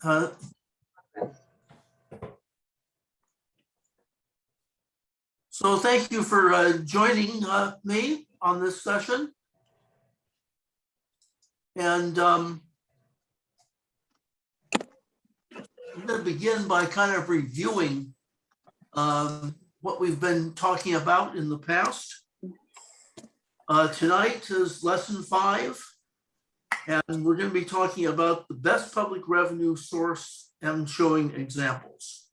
So thank you for joining me on this session. And I'm going to begin by kind of reviewing what we've been talking about in the past. Tonight is lesson 5, and we're going to be talking about the best public revenue source and showing examples.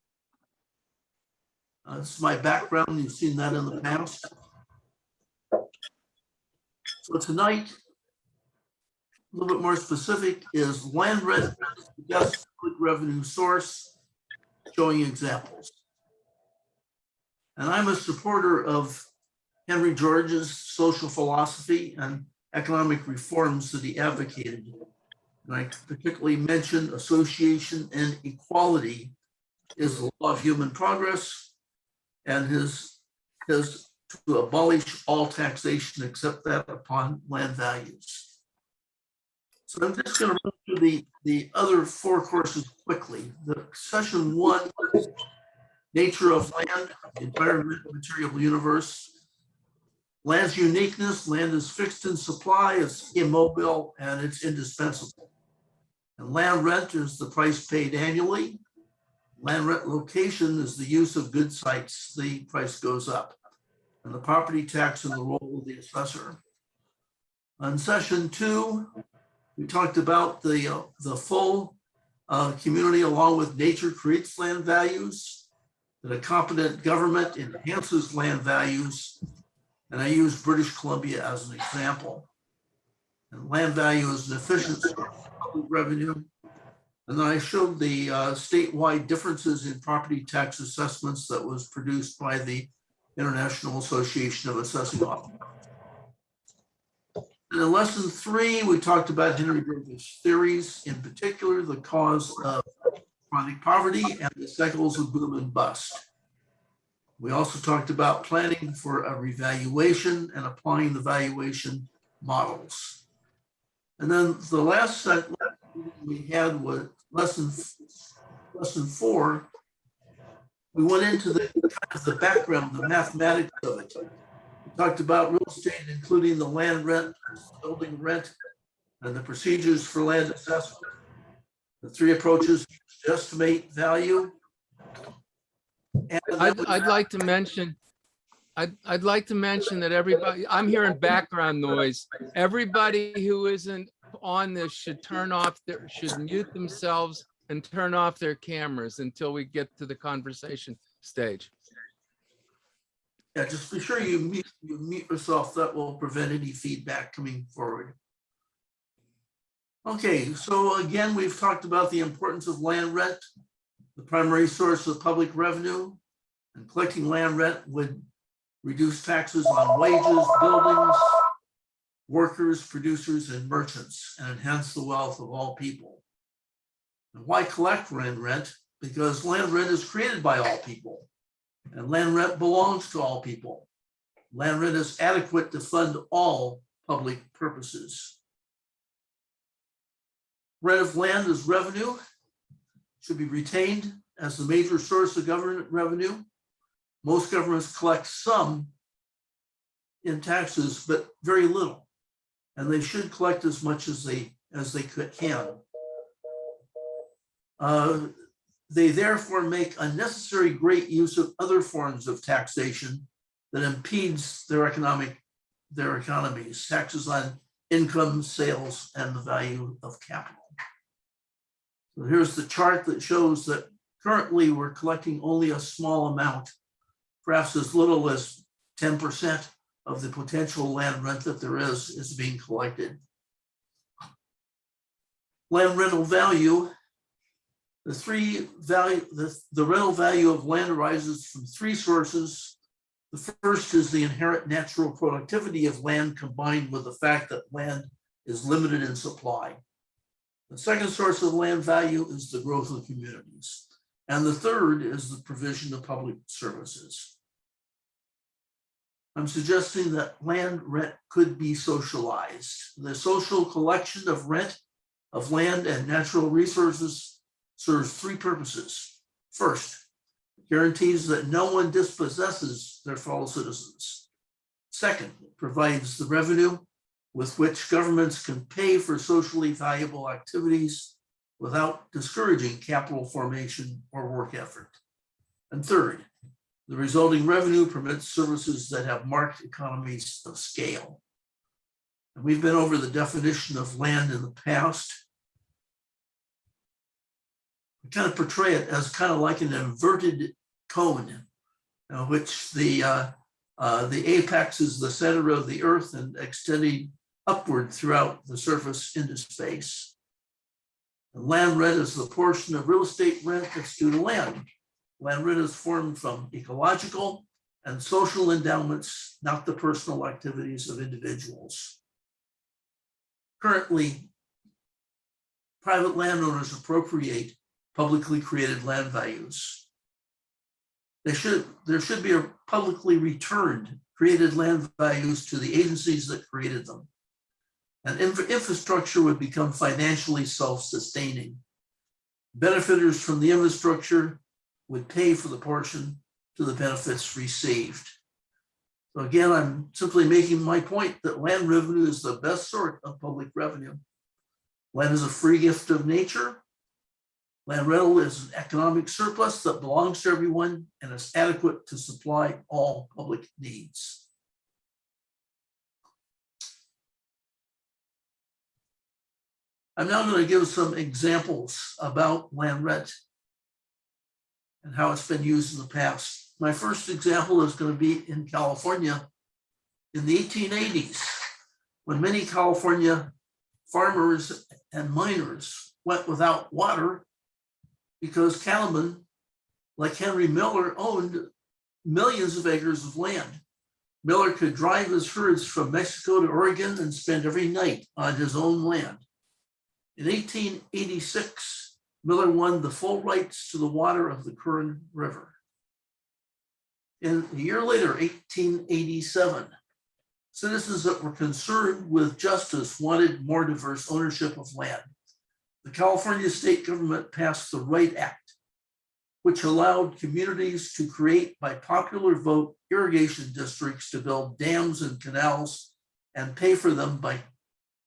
This is my background. You've seen that in the past. So tonight, a little bit more specific, is land rent is the best public revenue source, showing examples. And I'm a supporter of Henry George's social philosophy and economic reforms that he advocated. And I particularly mention association and equality is the law of human progress, and his to abolish all taxation except that upon land values. So I'm just going to run through the other 4 courses quickly. The session 1 is nature of land, the environment, material universe. Land's uniqueness: land is fixed in supply, it's immobile, and it's indispensable. And land rent is the price paid annually. Land rent location is the use of good sites, the price goes up. And the property tax and the role of the assessor. On session 2, we talked about the full community along with nature creates land values, that a competent government enhances land values. And I use British Columbia as an example. And land value is an efficient source of public revenue. And then I showed the statewide differences in property tax assessments that was produced by the International Association of Assessing Officers. And in lesson 3, we talked about Henry George's theories, in particular, the cause of chronic poverty and the cycles of boom and bust. We also talked about planning for a revaluation and applying the valuation models. And then the last set we had was lesson 4. We went into the background, the mathematics of it. We talked about real estate, including the land rent, building rent, and the procedures for land assessment. The 3 approaches to estimate value. And I'd like to mention that everybody, I'm hearing background noise. Everybody who isn't on this should should mute themselves and turn off their cameras until we get to the conversation stage. Yeah, just be sure you mute yourself. That will prevent any feedback coming forward. Okay, so again, we've talked about the importance of land rent, the primary source of public revenue, and collecting land rent would reduce taxes on wages, buildings, workers, producers, and merchants, and enhance the wealth of all people. And why collect land rent? Because land rent is created by all people, and land rent belongs to all people. Land rent is adequate to fund all public purposes. Rent of land is revenue, should be retained as the major source of government revenue. Most governments collect some in taxes, but very little, and they should collect as much as they can. They therefore make unnecessary great use of other forms of taxation that impedes their economies, taxes on income, sales, and the value of capital. So here's the chart that shows that currently we're collecting only a small amount, perhaps as little as 10% of the potential land rent that there is being collected. Land rental value. The rental value of land arises from 3 sources. The first is the inherent natural productivity of land combined with the fact that land is limited in supply. The second source of land value is the growth of communities. And the third is the provision of public services. I'm suggesting that land rent could be socialized. The social collection of rent of land and natural resources serves three purposes. First, guarantees that no one dispossesses their fellow citizens. Second, it provides the revenue with which governments can pay for socially valuable activities without discouraging capital formation or work effort. And third, the resulting revenue permits services that have marked economies of scale. And we've been over the definition of land in the past. We kind of portray it as kind of like an inverted cone, which the apex is the center of the earth and extending upward throughout the surface into space. And land rent is the portion of real estate rent that's due to land. Land rent is formed from ecological and social endowments, not the personal activities of individuals. Currently, private landowners appropriate publicly created land values. There should be a publicly returned created land values to the agencies that created them. And infrastructure would become financially self-sustaining. Benefiters from the infrastructure would pay for the portion to the benefits received. So again, I'm simply making my point that land revenue is the best sort of public revenue. Land is a free gift of nature. Land rental is an economic surplus that belongs to everyone and is adequate to supply all public needs. I'm now going to give some examples about land rent and how it's been used in the past. My first example is going to be in California in the 1880s, when many California farmers and miners went without water because cattlemen like Henry Miller owned millions of acres of land. Miller could drive his herds from Mexico to Oregon and spend every night on his own land. In 1886, Miller won the full rights to the water of the Kern River. And a year later, 1887, citizens that were concerned with justice wanted more diverse ownership of land. The California state government passed the Right Act, which allowed communities to create by popular vote irrigation districts to build dams and canals and pay for them by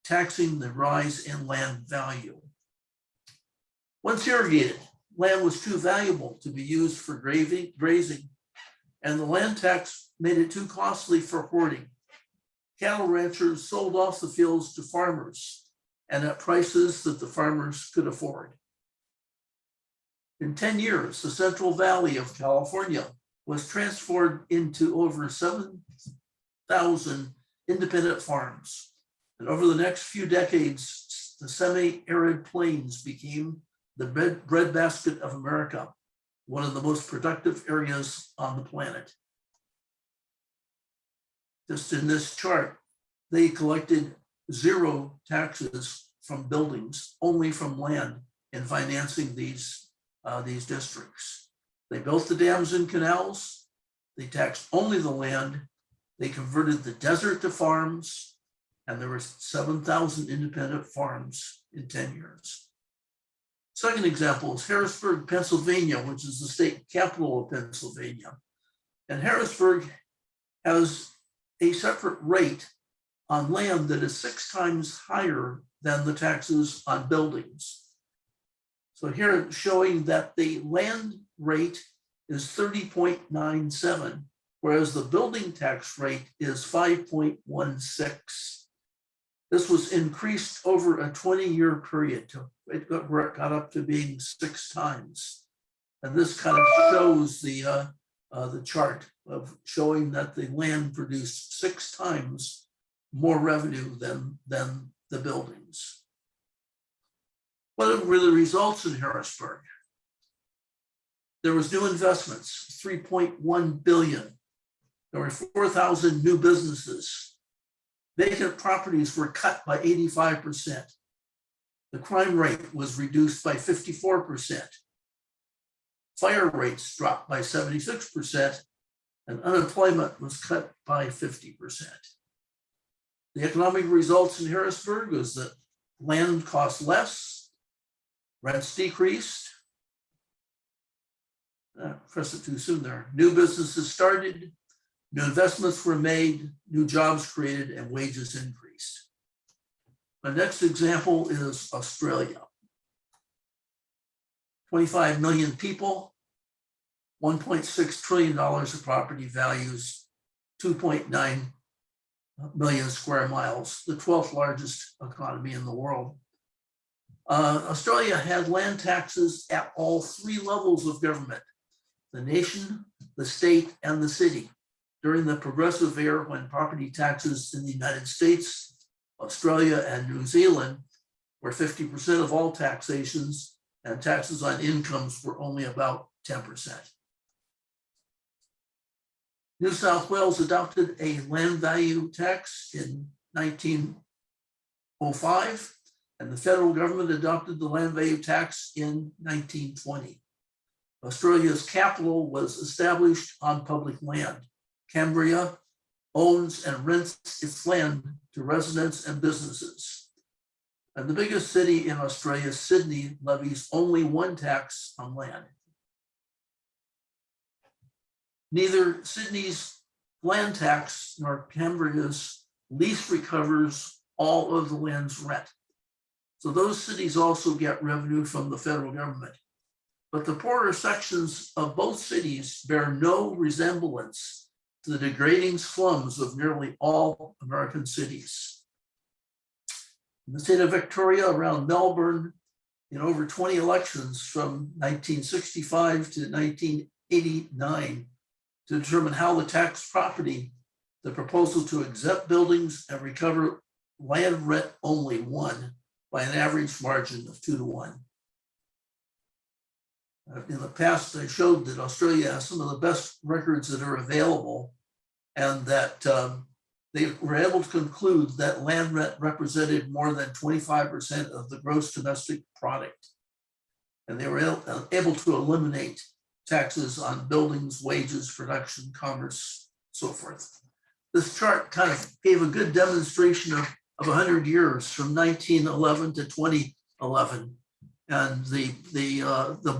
taxing the rise in land value. Once irrigated, land was too valuable to be used for grazing, and the land tax made it too costly for hoarding. Cattle ranchers sold off the fields to farmers and at prices that the farmers could afford. In 10 years, the Central Valley of California was transformed into over 7,000 independent farms. And over the next few decades, the semi-arid plains became the breadbasket of America, one of the most productive areas on the planet. Just in this chart, they collected zero taxes from buildings, only from land in financing these districts. They built the dams and canals. They taxed only the land. They converted the desert to farms. And there were 7,000 independent farms in 10 years. Second example is Harrisburg, Pennsylvania, which is the state capital of Pennsylvania. And Harrisburg has a separate rate on land that is 6 times higher than the taxes on buildings. So here showing that the land rate is 30.97, whereas the building tax rate is 5.16. This was increased over a 20-year period. It got up to being 6 times. And this kind of shows the chart of showing that the land produced 6 times more revenue than the buildings. What were the results in Harrisburg? There was new investments, 3.1 billion. There were 4,000 new businesses. Vacant properties were cut by 85%. The crime rate was reduced by 54%. Fire rates dropped by 76%, and unemployment was cut by 50%. The economic results in Harrisburg was that land cost less, rents decreased, Press it too soon there. New businesses started, new investments were made, new jobs created, and wages increased. My next example is Australia. 25 million people, $1.6 trillion of property values, 2.9 million square miles, the 12th largest economy in the world. Australia had land taxes at all three levels of government: the nation, the state, and the city. During the progressive era, when property taxes in the United States, Australia, and New Zealand were 50% of all taxations, and taxes on incomes were only about 10%. New South Wales adopted a land value tax in 1905, and the federal government adopted the land value tax in 1920. Australia's capital was established on public land. Canberra owns and rents its land to residents and businesses. And the biggest city in Australia, Sydney, levies only one tax on land. Neither Sydney's land tax nor Canberra's lease recovers all of the land's rent. So those cities also get revenue from the federal government. But the poorer sections of both cities bear no resemblance to the degrading slums of nearly all American cities. In the state of Victoria, around Melbourne, in over 20 elections from 1965 to 1989, to determine how the tax property, the proposal to exempt buildings and recover land rent only won by an average margin of 2-1. In the past, I showed that Australia has some of the best records that are available, and that they were able to conclude that land rent represented more than 25% of the gross domestic product. And they were able to eliminate taxes on buildings, wages, production, commerce, so forth. This chart kind of gave a good demonstration of 100 years from 1911 to 2011. And the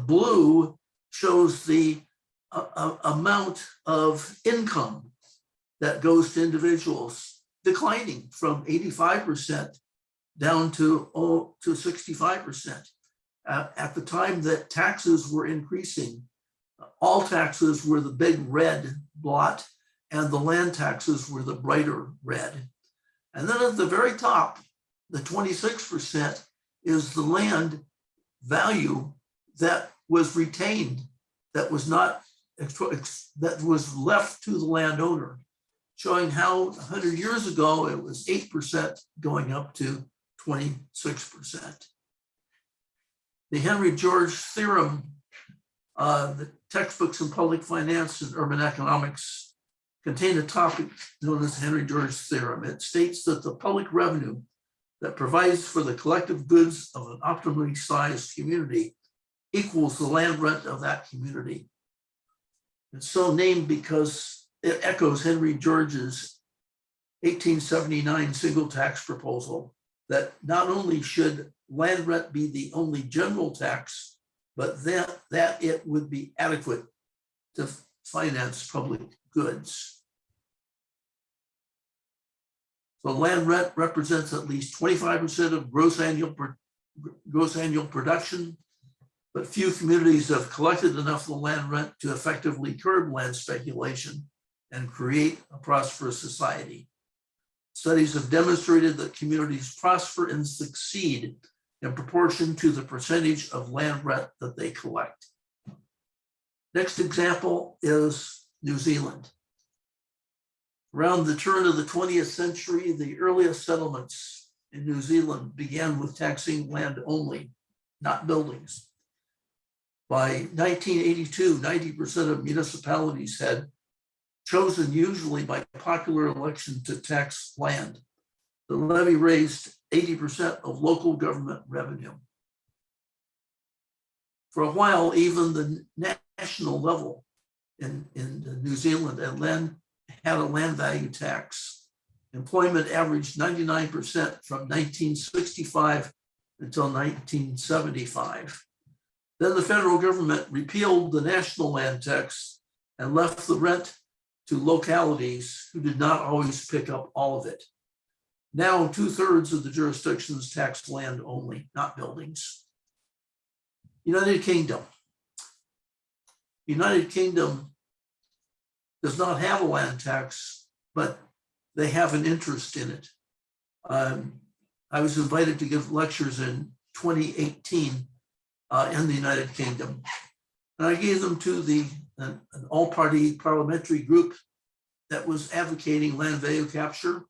blue shows the amount of income that goes to individuals, declining from 85% down to 65%. At the time that taxes were increasing, all taxes were the big red blot, and the land taxes were the brighter red. And then at the very top, the 26% is the land value that was retained, that was not, that was left to the landowner, showing how 100 years ago it was 8% going up to 26%. The Henry George theorem, the textbooks in public finance and urban economics contain a topic known as Henry George theorem. It states that the public revenue that provides for the collective goods of an optimally sized community equals the land rent of that community. It's so named because it echoes Henry George's 1879 single tax proposal that not only should land rent be the only general tax, but that it would be adequate to finance public goods. So land rent represents at least 25% of gross annual production, but few communities have collected enough of the land rent to effectively curb land speculation and create a prosperous society. Studies have demonstrated that communities prosper and succeed in proportion to the percentage of land rent that they collect. Next example is New Zealand. Around the turn of the 20th century, the earliest settlements in New Zealand began with taxing land only, not buildings. By 1982, 90% of municipalities had chosen, usually by popular election, to tax land. The levy raised 80% of local government revenue. For a while, even the national level in New Zealand had a land value tax. Employment averaged 99% from 1965 until 1975. Then the federal government repealed the national land tax and left the rent to localities who did not always pick up all of it. Now 2/3 of the jurisdictions tax land only, not buildings. United Kingdom. United Kingdom does not have a land tax, but they have an interest in it. I was invited to give lectures in 2018 in the United Kingdom. And I gave them to an all-party parliamentary group that was advocating land value capture,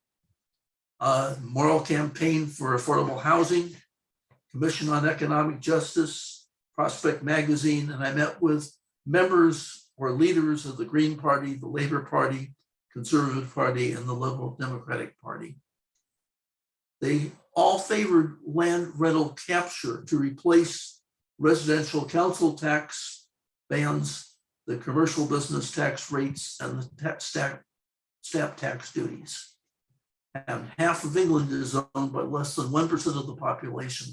moral campaign for affordable housing, Commission on Economic Justice, Prospect Magazine, and I met with members or leaders of the Green Party, the Labour Party, Conservative Party, and the Liberal Democratic Party. They all favored land rental capture to replace residential council tax bans, the commercial business tax rates, and the stamp tax duties. And half of England is owned by less than 1% of the population.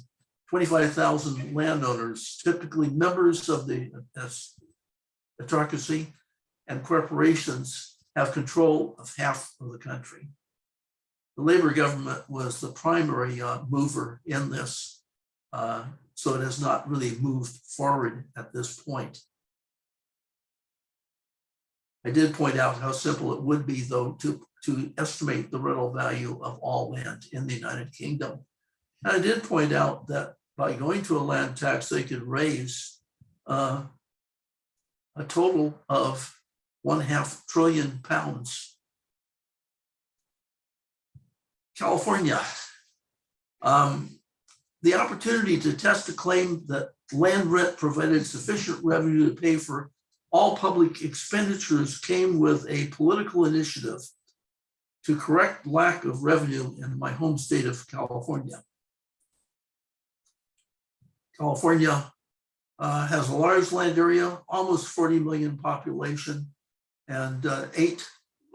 25,000 landowners, typically members of the autocracy, and corporations have control of half of the country. The Labour government was the primary mover in this, so it has not really moved forward at this point. I did point out how simple it would be, though, to estimate the rental value of all land in the United Kingdom. And I did point out that by going to a land tax, they could raise a total of £1.5 trillion. California. The opportunity to test a claim that land rent provided sufficient revenue to pay for all public expenditures came with a political initiative to correct lack of revenue in my home state of California. California has a large land area, almost 40 million population, and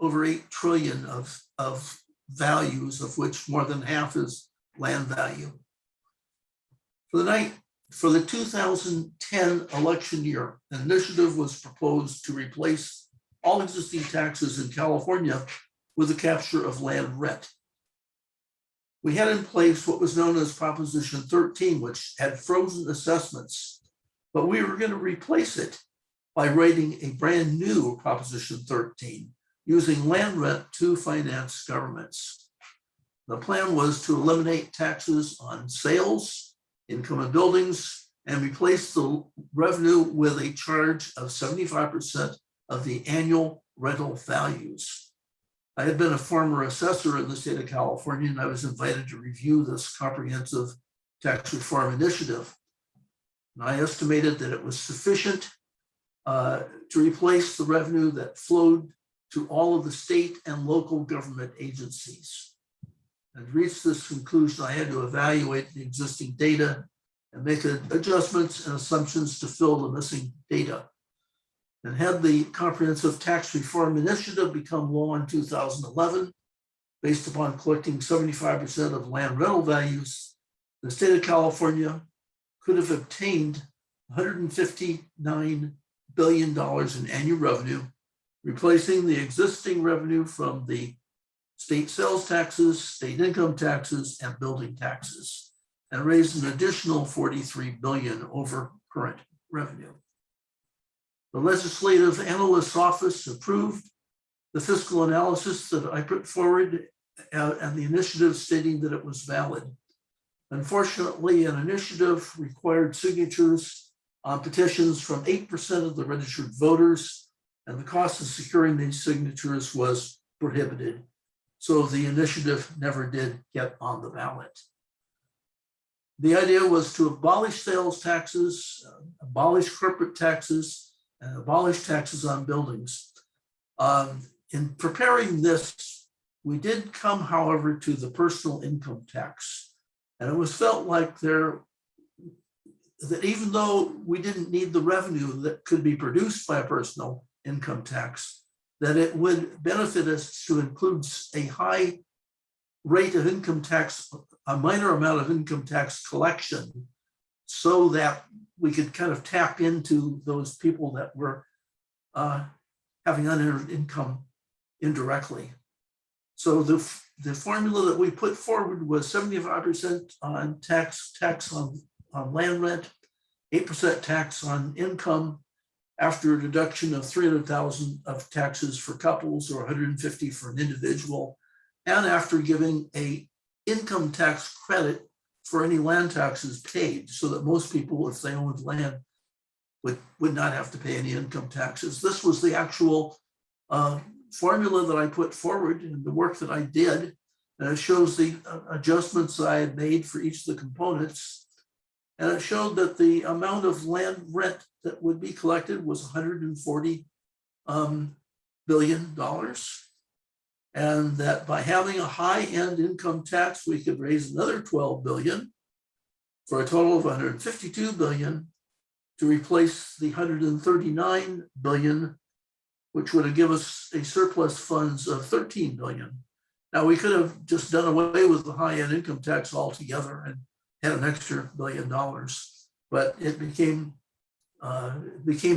over 8 trillion of values, of which more than half is land value. For the 2010 election year, an initiative was proposed to replace all existing taxes in California with the capture of land rent. We had in place what was known as Proposition 13, which had frozen assessments, but we were going to replace it by writing a brand new Proposition 13, using land rent to finance governments. The plan was to eliminate taxes on sales, income of buildings, and replace the revenue with a charge of 75% of the annual rental values. I had been a former assessor in the state of California, and I was invited to review this comprehensive tax reform initiative. And I estimated that it was sufficient to replace the revenue that flowed to all of the state and local government agencies. And to reach this conclusion, I had to evaluate the existing data and make adjustments and assumptions to fill the missing data. And had the Comprehensive Tax Reform Initiative become law in 2011, based upon collecting 75% of land rental values, the state of California could have obtained $159 billion in annual revenue, replacing the existing revenue from the state sales taxes, state income taxes, and building taxes, and raised an additional $43 billion over current revenue. The Legislative Analyst's Office approved the fiscal analysis that I put forward and the initiative stating that it was valid. Unfortunately, an initiative required signatures on petitions from 8% of the registered voters, and the cost of securing these signatures was prohibited. So the initiative never did get on the ballot. The idea was to abolish sales taxes, abolish corporate taxes, and abolish taxes on buildings. In preparing this, we did come, however, to the personal income tax. And it was felt like that even though we didn't need the revenue that could be produced by a personal income tax, that it would benefit us to include a high rate of income tax, a minor amount of income tax collection so that we could kind of tap into those people that were having unearned income indirectly. So the formula that we put forward was 75% on tax on land rent, 8% tax on income after a deduction of 300,000 of taxes for couples or 150 for an individual, and after giving a income tax credit for any land taxes paid, so that most people, if they owned land, would not have to pay any income taxes. This was the actual formula that I put forward in the work that I did. And it shows the adjustments that I had made for each of the components. And it showed that the amount of land rent that would be collected was $140 billion. And that by having a high-end income tax, we could raise another 12 billion for a total of 152 billion to replace the 139 billion, which would have given us a surplus funds of 13 billion. Now, we could have just done away with the high-end income tax altogether and had an extra $1 billion, but it became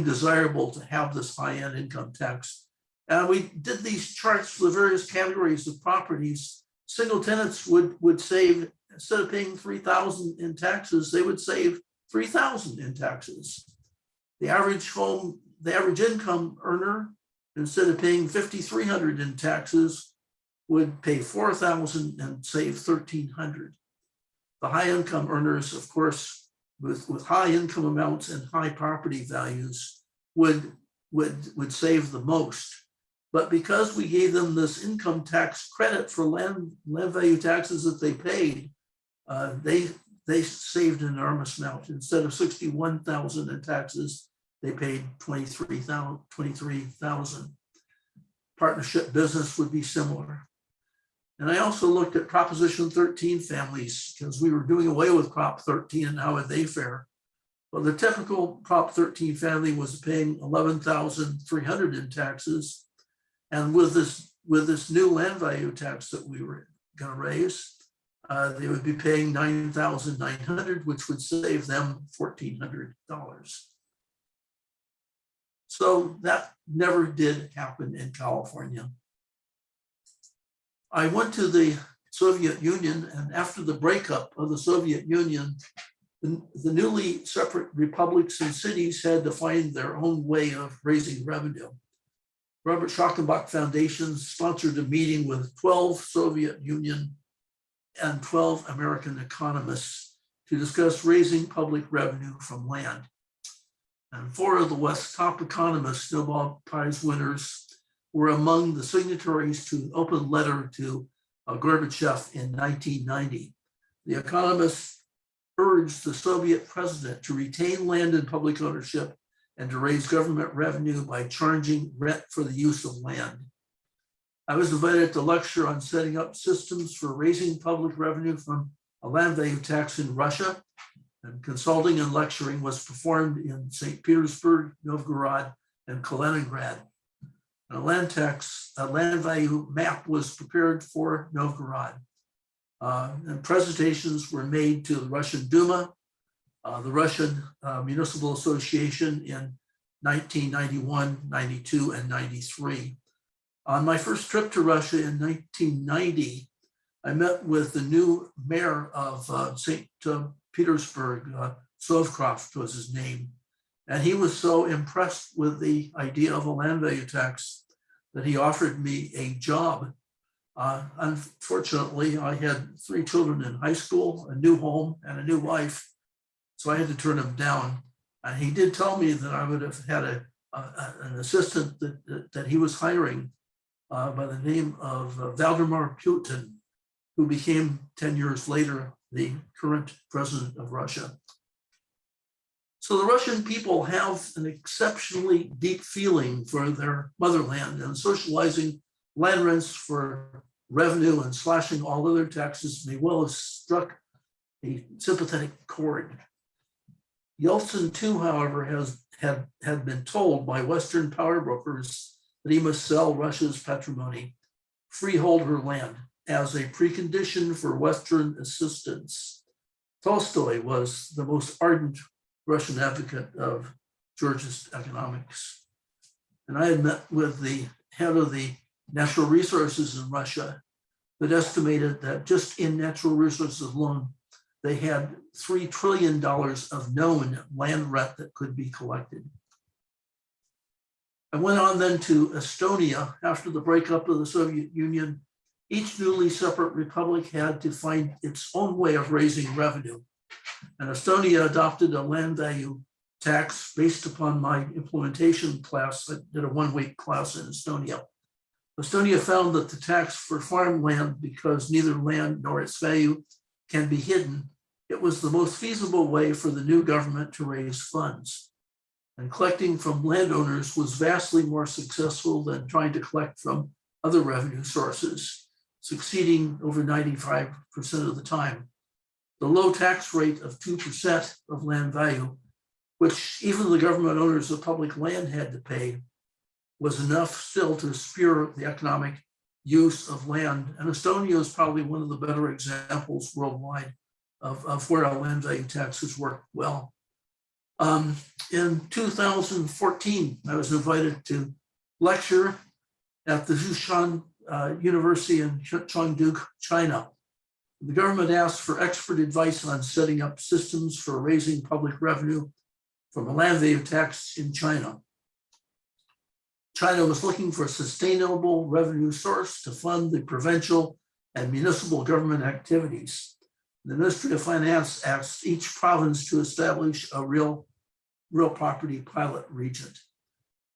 desirable to have this high-end income tax. And we did these charts for the various categories of properties. Single tenants would save, instead of paying $3,000 in taxes, they would save $3,000 in taxes. The average income earner, instead of paying $5,300 in taxes, would pay $4,000 and save $1,300. The high income earners, of course, with high income amounts and high property values would save the most. But because we gave them this income tax credit for land value taxes that they paid, they saved an enormous amount. Instead of $61,000 in taxes, they paid $23,000. Partnership business would be similar. And I also looked at Proposition 13 families, because we were doing away with Prop 13 and how would they fare? Well, the typical Prop 13 family was paying $11,300 in taxes. And with this new land value tax that we were going to raise, they would be paying $9,900, which would save them $1,400. So that never did happen in California. I went to the Soviet Union, and after the breakup of the Soviet Union, the newly separate republics and cities had to find their own way of raising revenue. Robert Schockenbach Foundation sponsored a meeting with 12 Soviet Union and 12 American economists to discuss raising public revenue from land. And 4 of the West's top economists, Nobel Prize winners, were among the signatories to an open letter to Gorbachev in 1990. The economists urged the Soviet president to retain land in public ownership and to raise government revenue by charging rent for the use of land. I was invited to lecture on setting up systems for raising public revenue from a land value tax in Russia, and consulting and lecturing was performed in St. Petersburg, Novgorod, and Kaliningrad. A land value map was prepared for Novgorod, and presentations were made to the Russian Duma, the Russian Municipal Association in 1991, 92, and 93. On my first trip to Russia in 1990, I met with the new mayor of St. Petersburg, Sovkroft was his name. And he was so impressed with the idea of a land value tax that he offered me a job. Unfortunately, I had 3 children in high school, a new home, and a new wife, so I had to turn him down. And he did tell me that I would have had an assistant that he was hiring by the name of Vladimir Putin, who became 10 years later the current president of Russia. So the Russian people have an exceptionally deep feeling for their motherland, and socializing land rents for revenue and slashing all other taxes may well have struck a sympathetic chord. Yeltsin too, however, had been told by Western power brokers that he must sell Russia's patrimony, freehold her land, as a precondition for Western assistance. Tolstoy was the most ardent Russian advocate of Georgist economics. And I had met with the head of the natural resources in Russia that estimated that just in natural resources alone, they had $3 trillion of known land rent that could be collected. I went on then to Estonia. After the breakup of the Soviet Union, each newly separate republic had to find its own way of raising revenue. And Estonia adopted a land value tax based upon my implementation class. I did a one-week class in Estonia. Estonia found that the tax for farmland, because neither land nor its value can be hidden, it was the most feasible way for the new government to raise funds. And collecting from landowners was vastly more successful than trying to collect from other revenue sources, succeeding over 95% of the time. The low tax rate of 2% of land value, which even the government owners of public land had to pay, was enough still to spur the economic use of land. And Estonia is probably one of the better examples worldwide of where our land value taxes work well. In 2014, I was invited to lecture at the Zhoushan University in Chengdu, China. The government asked for expert advice on setting up systems for raising public revenue from a land value tax in China. China was looking for a sustainable revenue source to fund the provincial and municipal government activities. The Ministry of Finance asked each province to establish a real property pilot region.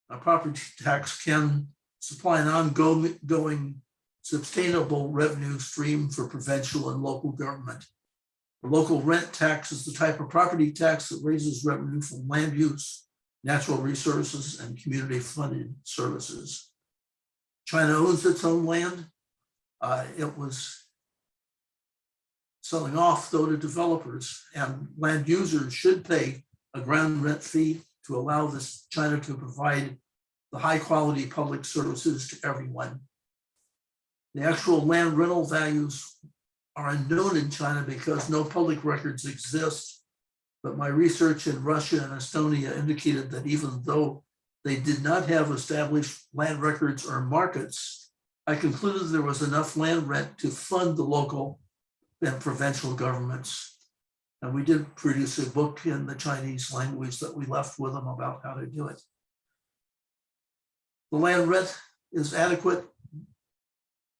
A property tax can supply an ongoing sustainable revenue stream for provincial and local government. The local rent tax is the type of property tax that raises revenue from land use, natural resources, and community-funded services. China owns its own land. It was selling off, though, to developers, and land users should pay a ground rent fee to allow China to provide the high-quality public services to everyone. The actual land rental values are unknown in China because no public records exist. But my research in Russia and Estonia indicated that even though they did not have established land records or markets, I concluded there was enough land rent to fund the local and provincial governments. And we did produce a book in the Chinese language that we left with them about how to do it. The land rent is adequate,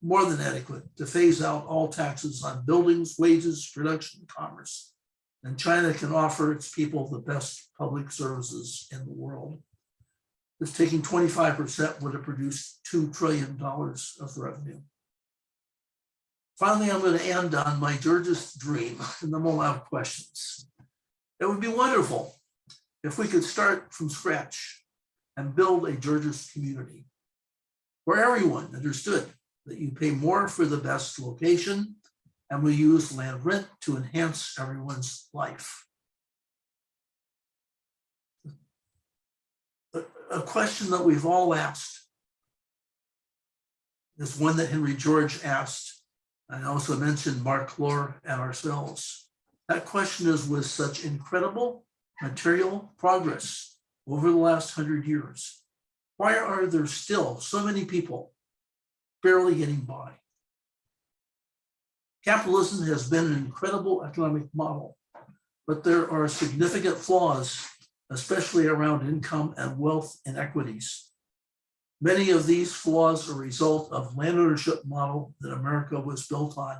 more than adequate, to phase out all taxes on buildings, wages, production, and commerce. And China can offer its people the best public services in the world. Just taking 25% would have produced $2 trillion of revenue. Finally, I'm going to end on my Georgist dream, and then we'll have questions. It would be wonderful if we could start from scratch and build a Georgist community where everyone understood that you pay more for the best location, and we use land rent to enhance everyone's life. A question that we've all asked is one that Henry George asked. I also mentioned Mark Lohr and ourselves. That question is, with such incredible material progress over the last 100 years, why are there still so many people barely getting by? Capitalism has been an incredible economic model, but there are significant flaws, especially around income and wealth inequities. Many of these flaws are a result of land ownership model that America was built on.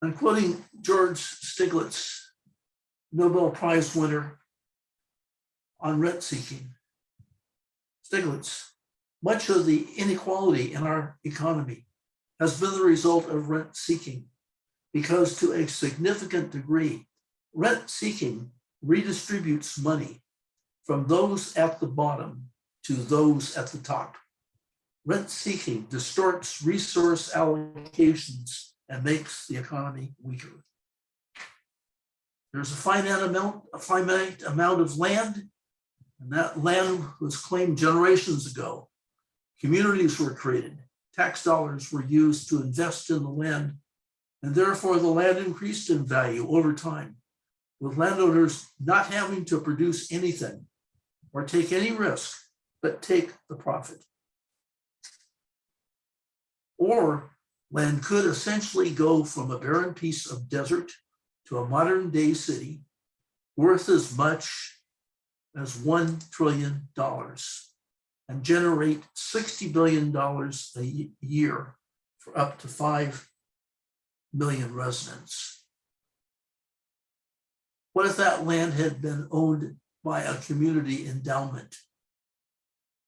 I'm quoting George Stiglitz, Nobel Prize winner on rent seeking. Stiglitz, much of the inequality in our economy has been the result of rent seeking, because to a significant degree, rent seeking redistributes money from those at the bottom to those at the top. Rent seeking distorts resource allocations and makes the economy weaker. There's a finite amount of land, and that land was claimed generations ago. Communities were created. Tax dollars were used to invest in the land, and therefore the land increased in value over time, with landowners not having to produce anything or take any risk, but take the profit. Or land could essentially go from a barren piece of desert to a modern day city worth as much as $1 trillion and generate $60 billion a year for up to 5 million residents. What if that land had been owned by a community endowment?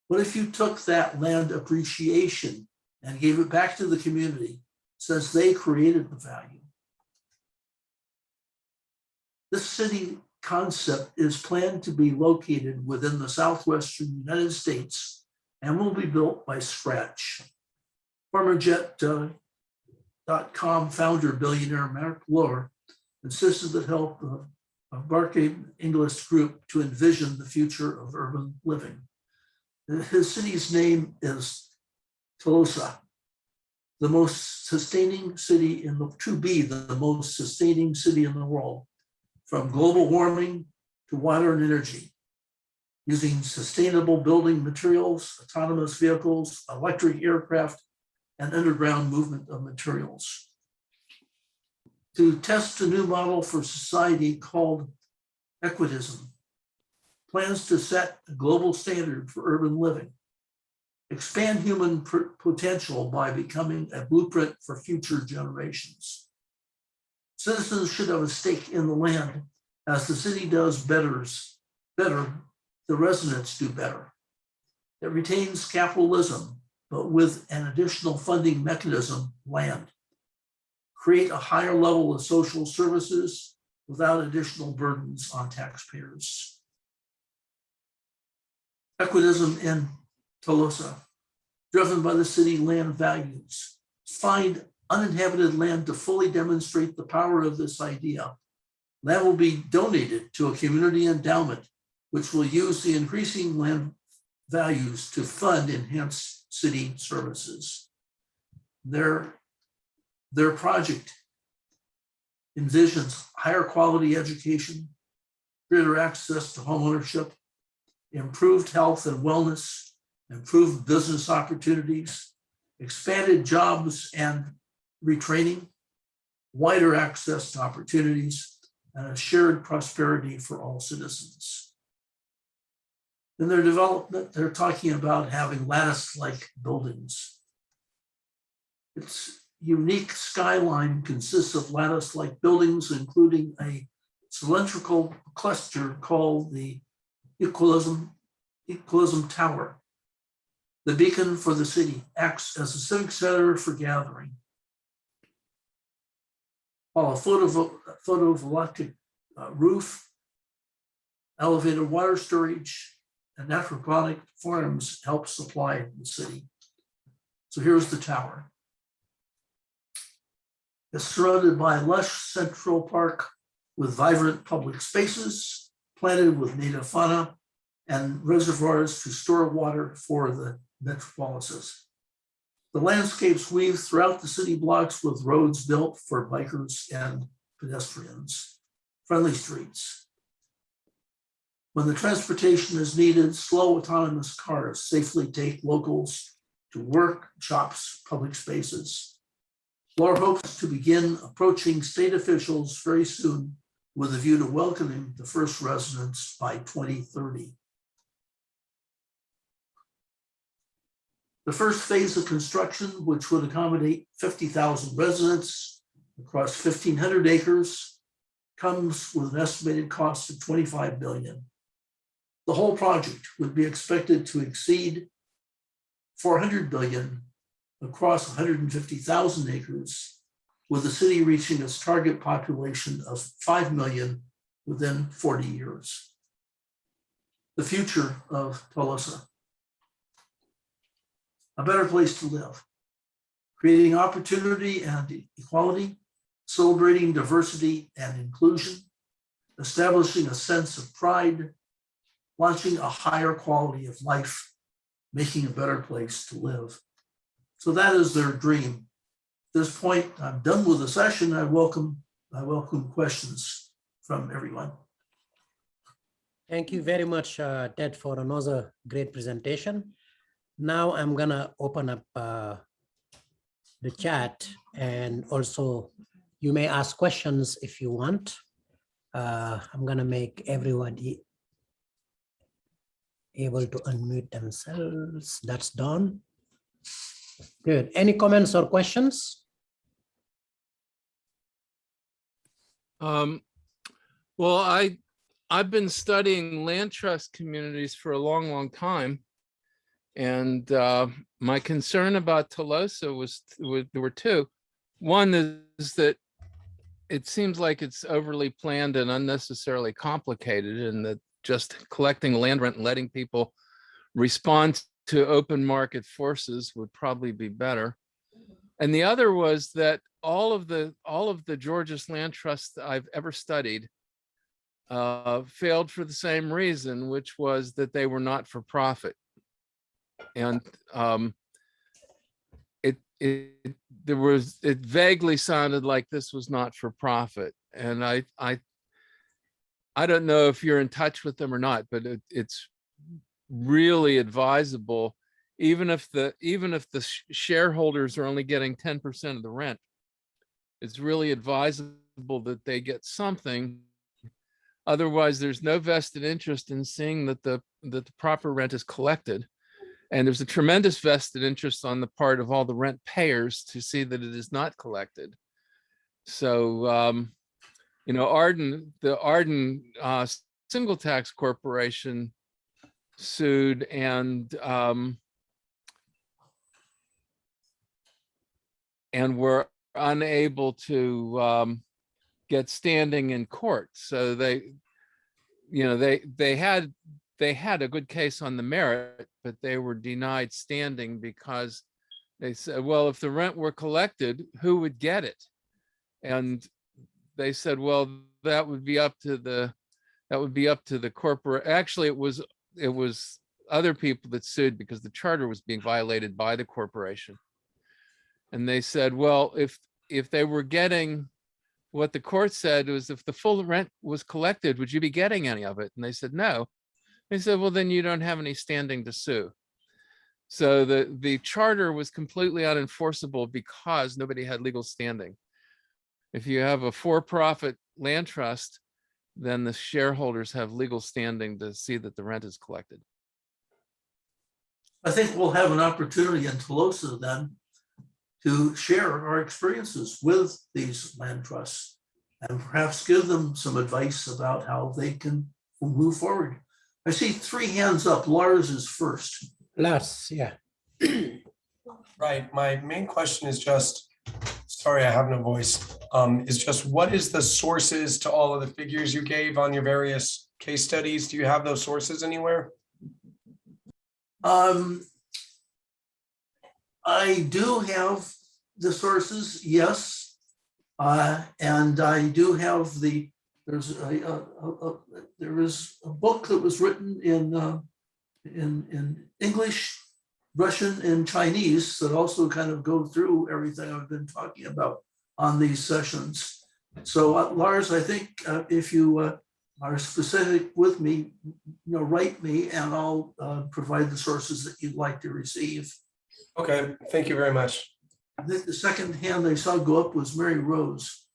What if you took that land appreciation and gave it back to the community since they created the value? This city concept is planned to be located within the southwestern United States and will be built by scratch. Former Jet.com founder, billionaire Mark Lohr, insisted with the help of Baruch English Group to envision the future of urban living. His city's name is Tolosa, the most sustaining city to be the most sustaining city in the world, from global warming to water and energy, using sustainable building materials, autonomous vehicles, electric aircraft, and underground movement of materials. To test a new model for society called equitism, plans to set a global standard for urban living, expand human potential by becoming a blueprint for future generations. Citizens should have a stake in the land. As the city does better, the residents do better. It retains capitalism, but with an additional funding mechanism, land. Create a higher level of social services without additional burdens on taxpayers. Equitism in Tolosa, driven by the city land values. Find uninhabited land to fully demonstrate the power of this idea. Land will be donated to a community endowment, which will use the increasing land values to fund enhanced city services. Their project envisions higher quality education, greater access to homeownership, improved health and wellness, improved business opportunities, expanded jobs and retraining, wider access to opportunities, and a shared prosperity for all citizens. In their development, they're talking about having lattice-like buildings. Its unique skyline consists of lattice-like buildings, including a cylindrical cluster called the Equalism Tower. The beacon for the city acts as a civic center for gathering, while a photovoltaic roof, elevated water storage, and aquaponic farms help supply the city. So here's the tower. It's surrounded by a lush central park with vibrant public spaces, planted with native fauna, and reservoirs to store water for the metropolises. The landscapes weave throughout the city blocks with roads built for bikers and pedestrians, friendly streets. When the transportation is needed, slow autonomous cars safely take locals to work, shops, public spaces. Lohr hopes to begin approaching state officials very soon with a view to welcoming the first residents by 2030. The first phase of construction, which would accommodate 50,000 residents across 1,500 acres, comes with an estimated cost of $25 billion. The whole project would be expected to exceed $400 billion across 150,000 acres, with the city reaching its target population of 5 million within 40 years. The future of Tolosa. A better place to live, creating opportunity and equality, celebrating diversity and inclusion, establishing a sense of pride, launching a higher quality of life, making a better place to live. So that is their dream this point, I'm done with the session. I welcome questions from everyone. Thank you very much, Ted, for another great presentation. Now I'm gonna open up the chat, and also you may ask questions if you want. I'm gonna make everybody able to unmute themselves. That's done. Good. Any comments or questions? Well, I've been studying land trust communities for a long, long time. And my concern about Tolosa there were two. One is that it seems like it's overly planned and unnecessarily complicated, and that just collecting land rent and letting people respond to open market forces would probably be better. And the other was that all of the Georgia's land trusts I've ever studied failed for the same reason, which was that they were not for profit. And it vaguely sounded like this was not for profit. And I don't know if you're in touch with them or not, but it's really advisable, even if the shareholders are only getting 10% of the rent, it's really advisable that they get something. Otherwise, there's no vested interest in seeing that the proper rent is collected. And there's a tremendous vested interest on the part of all the rent payers to see that it is not collected. So, you know, the Arden Single Tax Corporation sued and were unable to get standing in court. So they had a good case on the merit, but they were denied standing because they said, well, if the rent were collected, who would get it? And they said, well, that would be up to the corporate. Actually, it was other people that sued because the charter was being violated by the corporation. And they said, well, if they were getting, what the court said was, if the full rent was collected, would you be getting any of it? And they said, no. They said, well, then you don't have any standing to sue. So the charter was completely unenforceable because nobody had legal standing. If you have a for-profit land trust, then the shareholders have legal standing to see that the rent is collected. I think we'll have an opportunity in Tolosa then to share our experiences with these land trusts and perhaps give them some advice about how they can move forward. I see 3 hands up. Lars is first. Lars, yeah. Right. My main question is just, sorry, I have no voice, is just what is the sources to all of the figures you gave on your various case studies? Do you have those sources anywhere? I do have the sources, yes. And I do have there is a book that was written in English, Russian, and Chinese that also kind of go through everything I've been talking about on these sessions. So Lars, I think if you are specific with me, write me and I'll provide the sources that you'd like to receive. Okay, thank you very much. I think the second hand I saw go up was Mary Rose.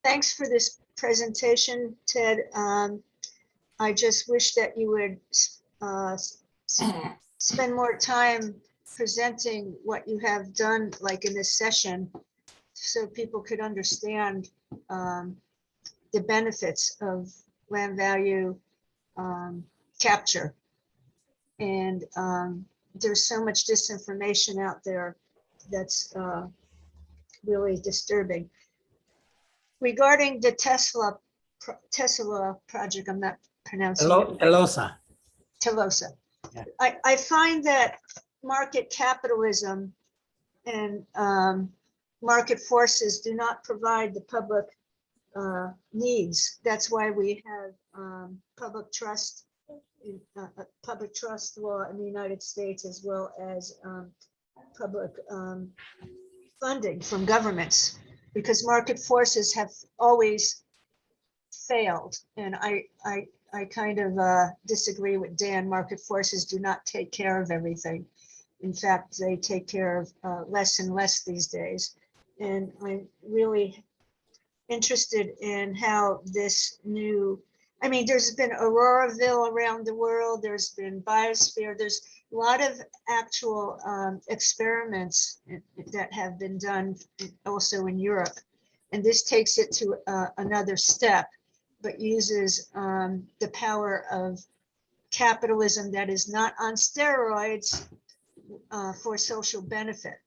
Thanks for this presentation, Ted. I just wish that you would spend more time presenting what you have done, like in this session, so people could understand the benefits of land value capture. And there's so much disinformation out there that's really disturbing. Regarding the Tesla project, I'm not pronouncing it. Tolosa. Tolosa. Yeah. I find that market capitalism and market forces do not provide the public needs. That's why we have public trust law in the United States, as well as public funding from governments, because market forces have always failed. And I kind of disagree with Dan. Market forces do not take care of everything. In fact, they take care of less and less these days. And I'm really interested in how this new, I mean, there's been Auroraville around the world, there's been Biosphere, there's a lot of actual experiments that have been done also in Europe. And this takes it to another step, but uses the power of capitalism that is not on steroids for social benefit.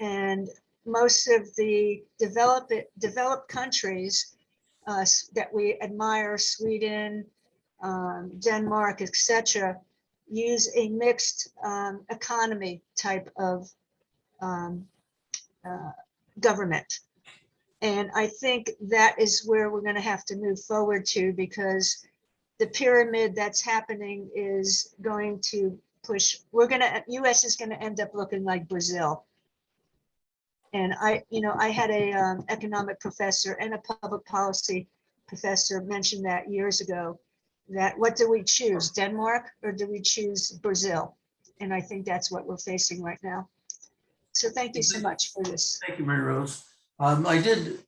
And most of the developed countries that we admire, Sweden, Denmark, etc., use a mixed economy type of government. And I think that is where we're going to have to move forward to, because the pyramid that's happening is going to push, US is going to end up looking like Brazil. And I had a economic professor and a public policy professor mention that years ago, that what do we choose, Denmark or do we choose Brazil? And I think that's what we're facing right now. So thank you so much for this. Thank you, Mary Rose. I did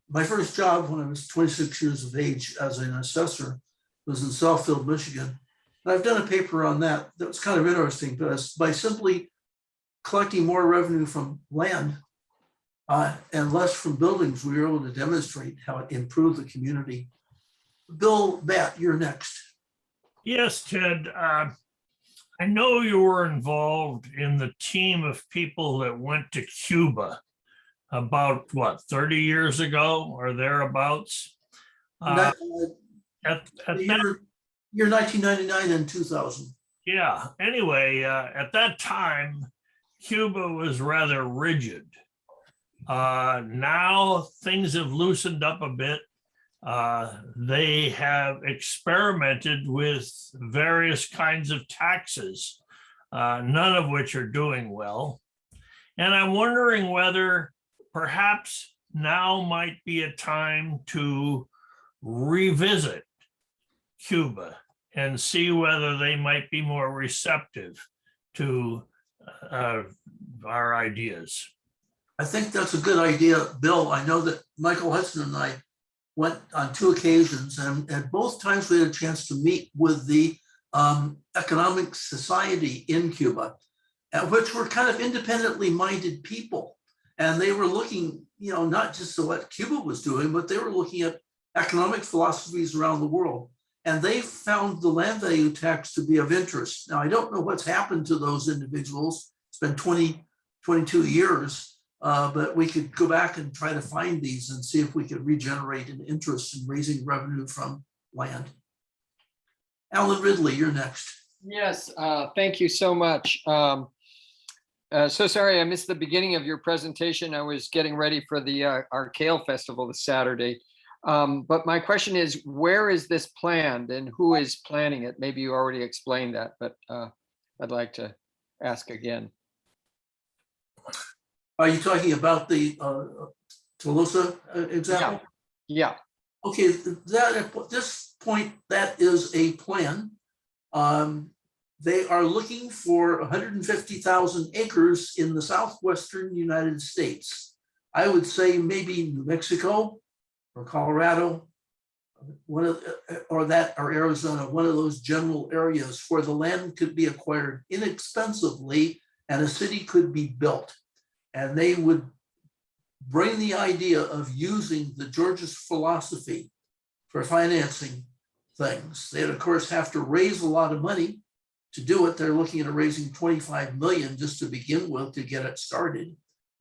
my first job when I was 26 years of age as an assessor was in Southfield, Michigan. And I've done a paper on that. That was kind of interesting, because by simply collecting more revenue from land and less from buildings, we were able to demonstrate how it improved the community. Bill Batt, you're next. Yes, Ted. I know you were involved in the team of people that went to Cuba about, 30 years ago or thereabouts? Year At that, 1999 and 2000. yeah, anyway, at that time, Cuba was rather rigid. Now things have loosened up a bit. They have experimented with various kinds of taxes, none of which are doing well. And I'm wondering whether perhaps now might be a time to revisit Cuba and see whether they might be more receptive to our ideas. I think that's a good idea, Bill. I know that Michael Hudson and I went on 2 occasions, and at both times we had a chance to meet with the Economic Society in Cuba, which were kind of independently minded people. And they were looking, not just at what Cuba was doing, but they were looking at economic philosophies around the world. And they found the land value tax to be of interest. Now, I don't know what's happened to those individuals. It's been 22 years, but we could go back and try to find these and see if we could regenerate an interest in raising revenue from land. Alan Ridley, you're next. Yes, thank you so much. So sorry I missed the beginning of your presentation. I was getting ready for the our Kale Festival this Saturday. But my question is, where is this planned and who is planning it? Maybe you already explained that, but I'd like to ask again. Are you talking about the Tolosa example? Yeah. Okay, that at this point, that is a plan. They are looking for 150,000 acres in the southwestern United States. I would say maybe New Mexico or Colorado, or Arizona, one of those general areas where the land could be acquired inexpensively and a city could be built. And they would bring the idea of using the Georgia's philosophy for financing things. They'd of course have to raise a lot of money to do it. They're looking at raising 25 million just to begin with to get it started.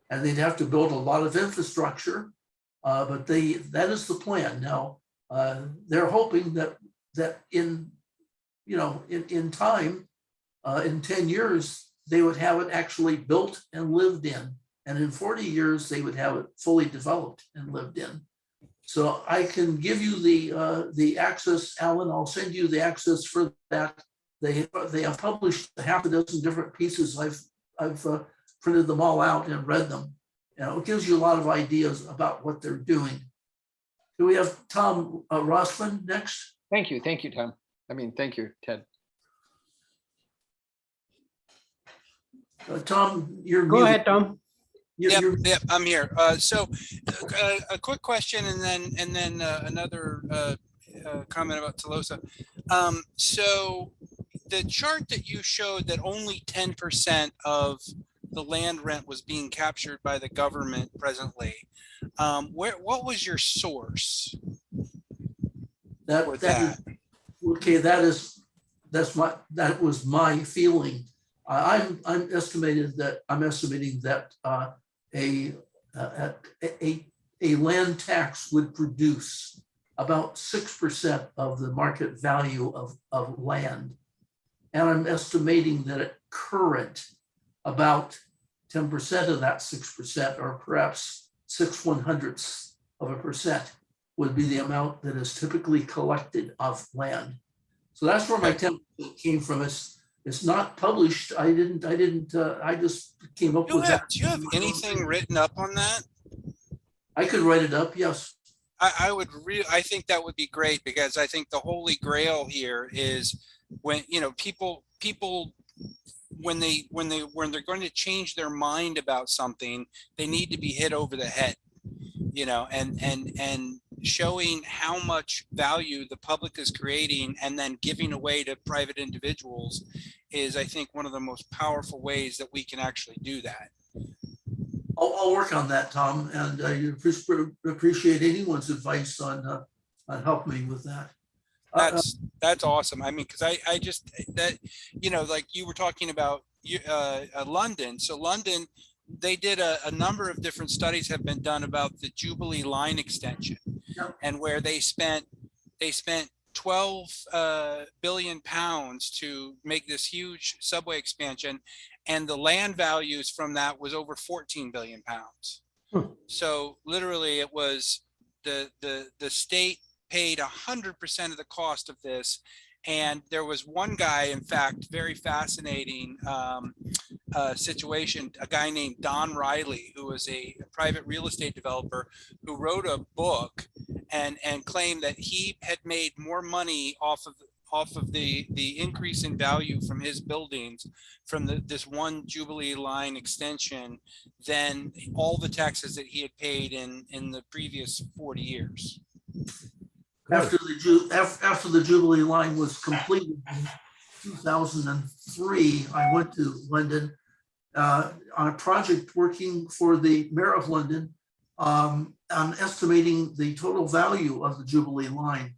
And they'd have to build a lot of infrastructure, but that is the plan. Now, they're hoping that in time, in 10 years, they would have it actually built and lived in. And in 40 years, they would have it fully developed and lived in. So I can give you the access, Alan. I'll send you the access for that. They have published half a dozen different pieces. I've printed them all out and read them. And it gives you a lot of ideas about what they're doing. Do we have Tom Rossman next? Thank you, Tom. Thank you, Ted. Tom, you're Go muted. ahead, Tom. You're- Yep, I'm here. So a quick question and then another comment about Tolosa. So the chart that you showed that only 10% of the land rent was being captured by the government presently. What was your source for that? Okay, that was my feeling. I'm estimating that a land tax would produce about 6% of the market value of land. And I'm estimating that at current, about 10% of that 6%, or perhaps 0.06% would be the amount that is typically collected of land. So that's where my 10% came from. It's not published. I just came up with that. Do you have anything written up on that? I could write it up, yes. I think that would be great, because I think the holy grail here is when, people when they're going to change their mind about something, they need to be hit over the head, and showing how much value the public is creating and then giving away to private individuals is, I think, one of the most powerful ways that we can actually do that. I'll work on that, Tom, and I appreciate anyone's advice on helping me with that. That's awesome. Because I just, that, like you were talking about London. So London, they did a number of different studies have been done about the Jubilee line extension, and where they spent 12 billion pounds to make this huge subway expansion, and the land values from that was over 14 billion pounds. So literally, it was the state paid 100% of the cost of this. And there was one guy, in fact, very fascinating situation, a guy named Don Riley, who was a private real estate developer, who wrote a book and claimed that he had made more money off of the increase in value from his buildings from this one Jubilee line extension than all the taxes that he had paid in the previous 40 years. After the Jubilee line was completed in 2003, I went to London on a project working for the Mayor of London on estimating the total value of the Jubilee line.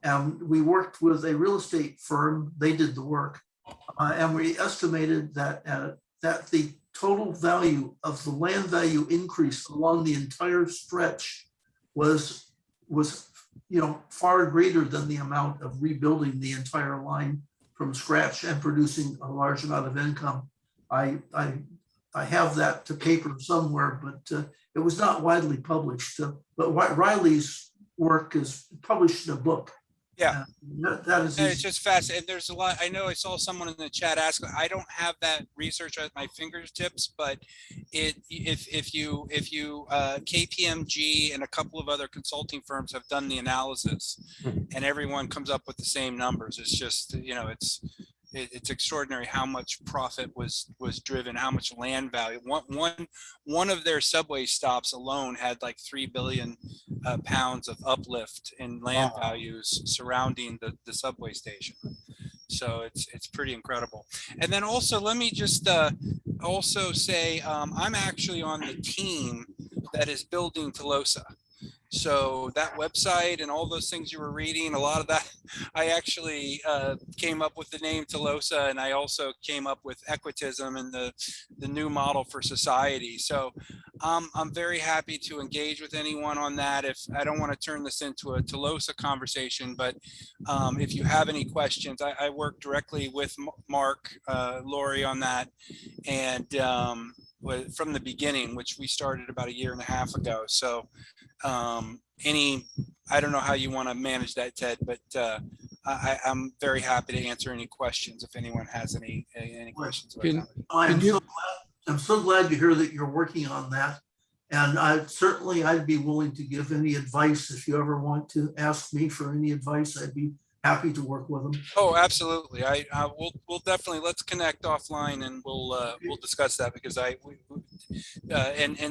And we worked with a real estate firm. They did the work, and we estimated that the total value of the land value increase along the entire stretch was far greater than the amount of rebuilding the entire line from scratch and producing a large amount of income. I have that to paper somewhere, but it was not widely published. But Riley's work is published in a book. Yeah, that is. It's just fascinating. There's a lot. I know I saw someone in the chat ask. I don't have that research at my fingertips, but if you KPMG and a couple of other consulting firms have done the analysis, and everyone comes up with the same numbers. It's just it's extraordinary how much profit was driven, how much land value. One of their subway stops alone had like 3 billion pounds of uplift in land values surrounding the subway station. So it's pretty incredible. And then also, let me just also say, I'm actually on the team that is building Tolosa. So that website and all those things you were reading, a lot of that, I actually came up with the name Tolosa, and I also came up with equitism and the new model for society. So I'm very happy to engage with anyone on that. If I don't want to turn this into a Tolosa conversation, but if you have any questions, I work directly with Mark Laurie on that, and from the beginning, which we started about 1.5 years ago. So I don't know how you want to manage that, Ted, but I'm very happy to answer any questions if anyone has any questions. I'm so glad I'm so glad to hear that you're working on that. And I'd be willing to give any advice. If you ever want to ask me for any advice, I'd be happy to work with them. Oh, absolutely. We'll definitely, let's connect offline and we'll discuss that, because and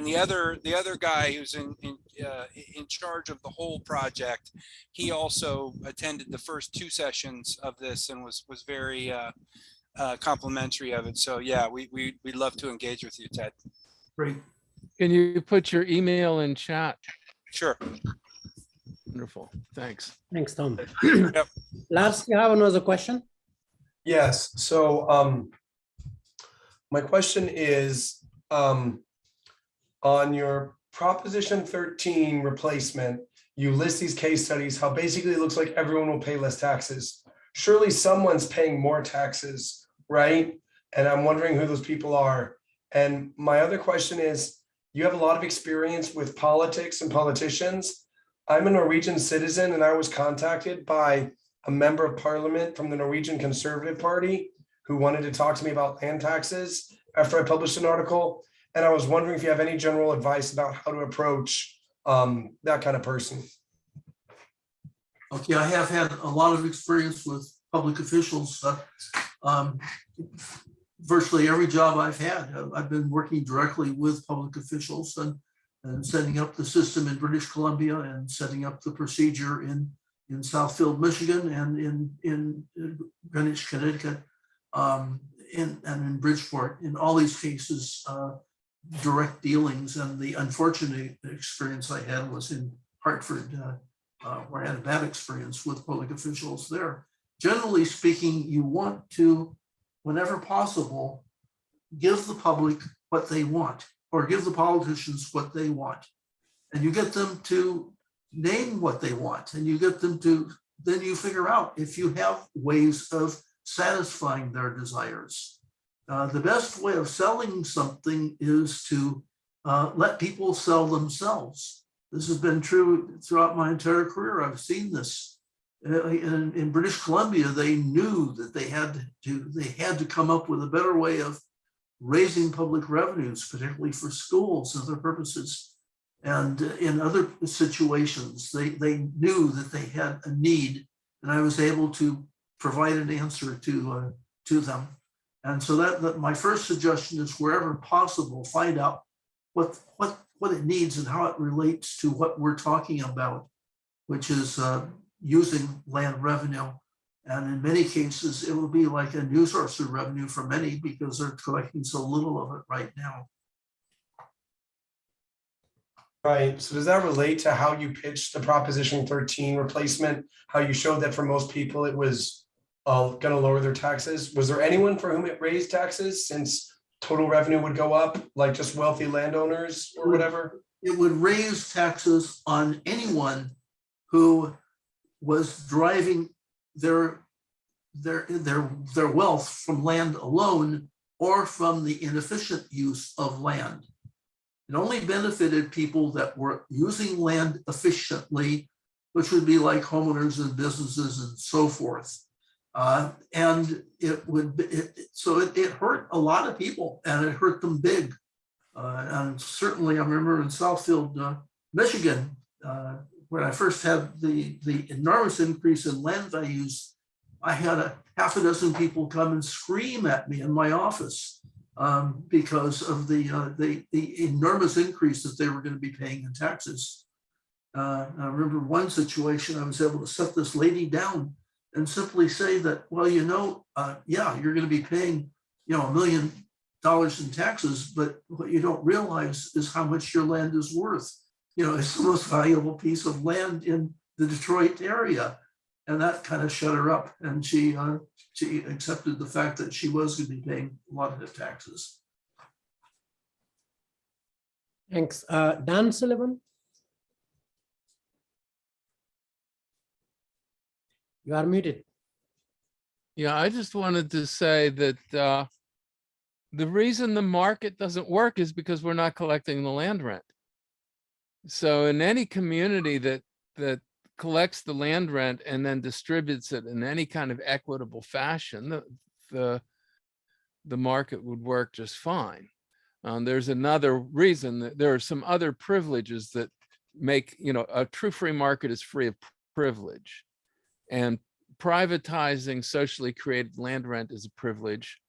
the other guy who's in charge of the whole project, he also attended the first 2 sessions of this and was very complimentary of it. So yeah, we'd love to engage with you, Ted. Great. Can you put your email in chat? Sure. Wonderful. Thanks. Thanks, Tom. Yep. Lars, you have another question? Yes, so my question is, on your Proposition 13 replacement, you list these case studies, how basically it looks like everyone will pay less taxes. Surely someone's paying more taxes, right? And I'm wondering who those people are. And my other question is, you have a lot of experience with politics and politicians. I'm a Norwegian citizen, and I was contacted by a member of parliament from the Norwegian Conservative Party who wanted to talk to me about land taxes after I published an article. And I was wondering if you have any general advice about how to approach that kind of person. Okay, I have had a lot of experience with public officials. Virtually every job I've had, I've been working directly with public officials and setting up the system in British Columbia and setting up the procedure in Southfield, Michigan, and in Greenwich, Connecticut, and in Bridgeport. In all these cases, direct dealings. And the unfortunate experience I had was in Hartford, where I had a bad experience with public officials there. Generally speaking, you want to, whenever possible, give the public what they want, or give the politicians what they want. And you get them to name what they want, and you get them to, then you figure out if you have ways of satisfying their desires. The best way of selling something is to let people sell themselves. This has been true throughout my entire career. I've seen this. In British Columbia, they knew that they had to come up with a better way of raising public revenues, particularly for schools and other purposes. And in other situations, they knew that they had a need, and I was able to provide an answer to them. And so that my first suggestion is, wherever possible, find out what it needs and how it relates to what we're talking about, which is using land revenue. And in many cases, it will be like a new source of revenue for many, because they're collecting so little of it right now. Right. So does that relate to how you pitched the Proposition 13 replacement? How you showed that for most people it was going to lower their taxes? Was there anyone for whom it raised taxes, since total revenue would go up, like just wealthy landowners or whatever? It would raise taxes on anyone who was driving their wealth from land alone, or from the inefficient use of land. It only benefited people that were using land efficiently, which would be like homeowners and businesses and so forth. And it hurt a lot of people, and it hurt them big. And certainly I remember in Southfield, Michigan, when I first had the enormous increase in land values, I had a half a dozen people come and scream at me in my office because of the enormous increase that they were going to be paying in taxes. I remember one situation, I was able to set this lady down and simply say that, well, yeah, you're going to be paying, $1 million in taxes, but what you don't realize is how much your land is worth. It's the most valuable piece of land in the Detroit area. And that kind of shut her up. And she accepted the fact that she was going to be paying a lot of the taxes. Thanks. Dan Sullivan? You are muted. Yeah, I just wanted to say that the reason the market doesn't work is because we're not collecting the land rent. So in any community that collects the land rent and then distributes it in any kind of equitable fashion, the market would work just fine. There's another reason that there are some other privileges that make, a true free market is free of privilege. And privatizing socially created land rent is a privilege.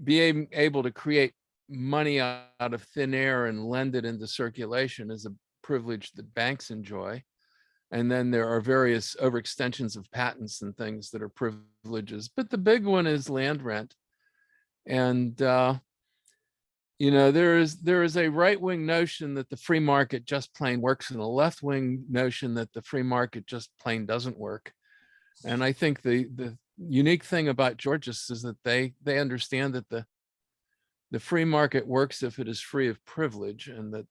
Being able to create money out of thin air and lend it into circulation is a privilege that banks enjoy. And then there are various overextensions of patents and things that are privileges, but the big one is land rent. And there is a right-wing notion that the free market just plain works, and a left-wing notion that the free market just plain doesn't work. And I think the unique thing about Georgists is that they understand that the free market works if it is free of privilege, and that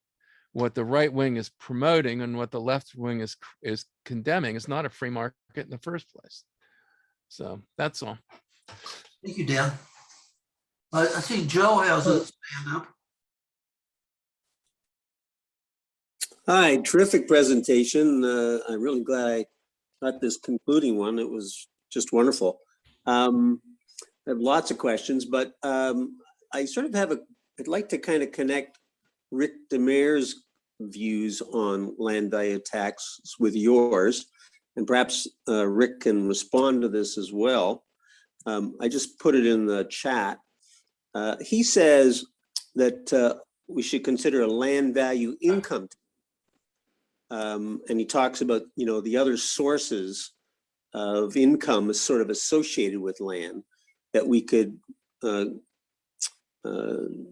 what the right wing is promoting and what the left wing is condemning is not a free market in the first place. So that's all. Thank you, Dan. I see Joe has a stand up. Hi, terrific presentation. I'm really glad I got this concluding one. It was just wonderful. I have lots of questions, but I sort of I'd like to kind of connect Rick Demeyer's views on land value tax with yours, and perhaps Rick can respond to this as well. I just put it in the chat. He says that we should consider a land value income. And he talks about, the other sources of income is sort of associated with land that we could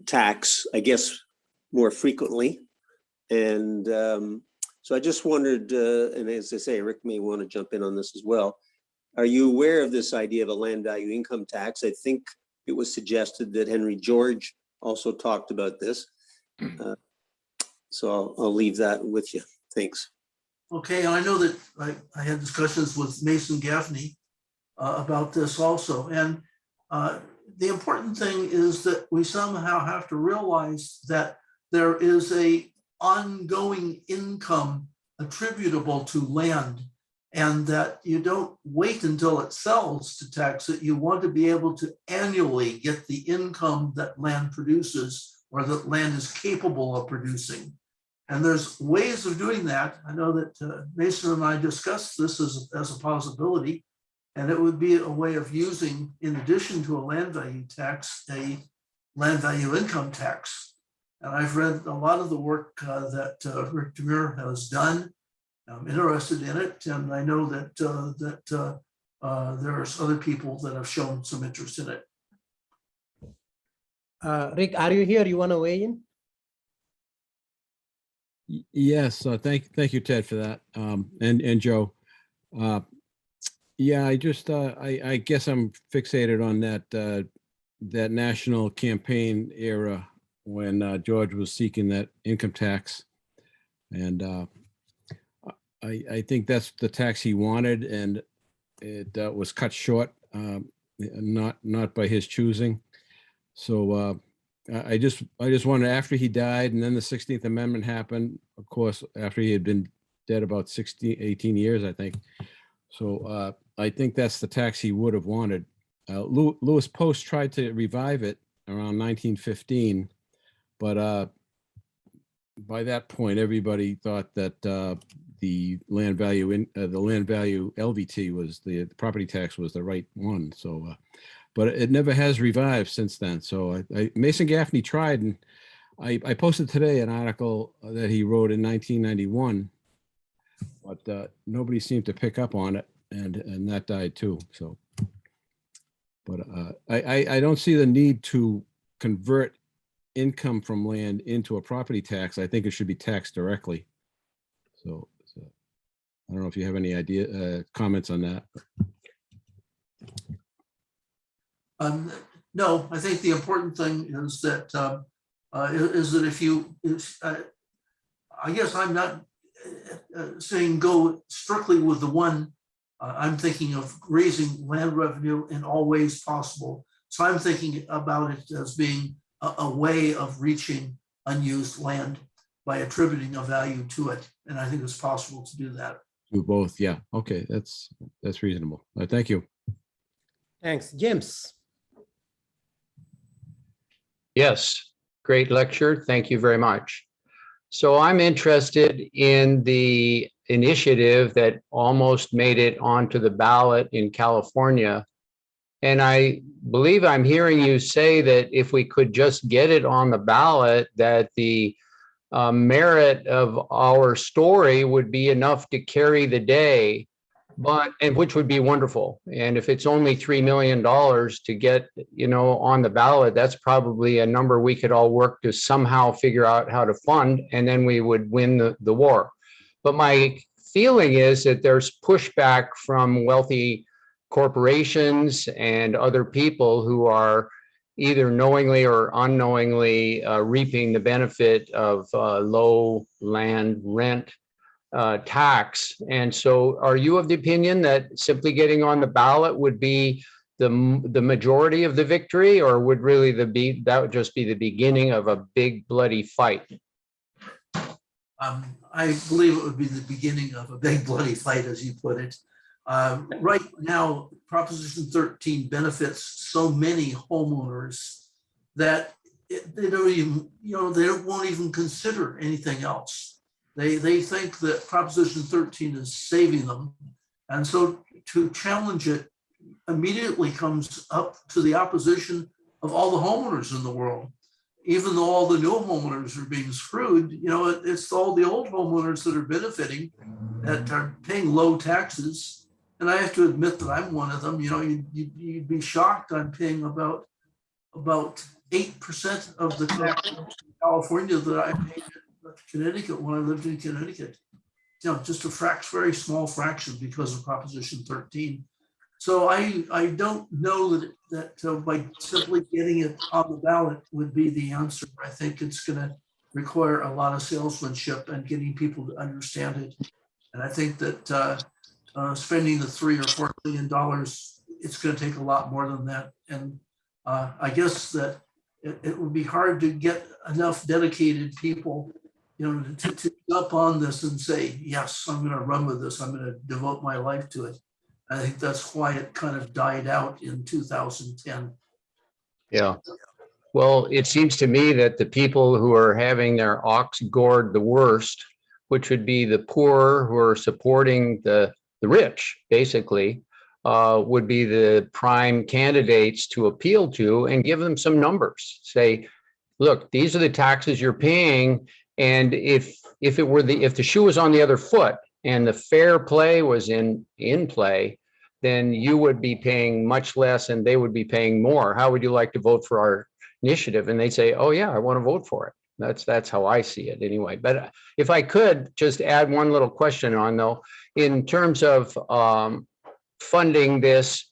tax, I guess, more frequently. And so I just wondered, and as I say, Rick may want to jump in on this as well. Are you aware of this idea of a land value income tax? I think it was suggested that Henry George also talked about this. So I'll leave that with you. Thanks. Okay, and I know that I had discussions with Mason Gaffney about this also. And the important thing is that we somehow have to realize that there is a ongoing income attributable to land, and that you don't wait until it sells to tax it. You want to be able to annually get the income that land produces, or that land is capable of producing. And there's ways of doing that. I know that Mason and I discussed this as a possibility, and it would be a way of using, in addition to a land value tax, a land value income tax. And I've read a lot of the work that Rick Demeyer has done. I'm interested in it, and I know that there's other people that have shown some interest in it. Rick, are you here? You want to weigh in? Yes, thank you, Ted, for that, and Joe. Yeah, I just I guess I'm fixated on that national campaign era when George was seeking that income tax, and I think that's the tax he wanted, and it was cut short, not by his choosing. So I just wanted, after he died, and then the 16th Amendment happened, of course, after he had been dead about 18 years, I think. So I think that's the tax he would have wanted. Lewis Post tried to revive it around 1915, but by that point, everybody thought that the land value LVT was the property tax was the right one. So, but it never has revived since then. So Mason Gaffney tried, and I posted today an article that he wrote in 1991, but nobody seemed to pick up on it, and that died too. So, but I don't see the need to convert income from land into a property tax. I think it should be taxed directly. So I don't know if you have any comments on that. No, I think the important thing is that if you, I guess I'm not saying go strictly with the one. I'm thinking of raising land revenue in all ways possible. So I'm thinking about it as being a way of reaching unused land by attributing a value to it. And I think it's possible to do that. Do both, yeah. Okay, that's reasonable. Thank you. Thanks. James. Yes, Great lecture. Thank you very much. So I'm interested in the initiative that almost made it onto the ballot in California. And I believe I'm hearing you say that if we could just get it on the ballot, that the merit of our story would be enough to carry the day, and which would be wonderful. And if it's only $3 million to get, on the ballot, that's probably a number we could all work to somehow figure out how to fund, and then we would win the war. But my feeling is that there's pushback from wealthy corporations and other people who are either knowingly or unknowingly reaping the benefit of low land rent tax. And so are you of the opinion that simply getting on the ballot would be the majority of the victory, or would really that would just be the beginning of a big bloody fight? I believe it would be the beginning of a big bloody fight, as you put it. Right now, Proposition 13 benefits so many homeowners that they don't even, they won't even consider anything else. They think that Proposition 13 is saving them. And so to challenge it immediately comes up to the opposition of all the homeowners in the world. Even though all the new homeowners are being screwed, it's all the old homeowners that are benefiting, that are paying low taxes. And I have to admit that I'm one of them. You'd be shocked. I'm paying about 8% of the tax in California that I paid in Connecticut when I lived in Connecticut. Just a very small fraction because of Proposition 13. So I don't know that by simply getting it on the ballot would be the answer. I think it's going to require a lot of salesmanship and getting people to understand it. And I think that spending the $3 or $4 billion, it's going to take a lot more than that. And I guess that it would be hard to get enough dedicated people, to jump on this and say, yes, I'm going to run with this. I'm going to devote my life to it. I think that's why it kind of died out in 2010. Yeah. Well, it seems to me that the people who are having their ox gored the worst, which would be the poor who are supporting the rich, basically, would be the prime candidates to appeal to and give them some numbers. Say, look, these are the taxes you're paying. And if the shoe was on the other foot and the fair play was in play, then you would be paying much less and they would be paying more. How would you like to vote for our initiative? And they say, oh yeah, I want to vote for it. That's how I see it anyway. But if I could just add one little question on, though, in terms of funding this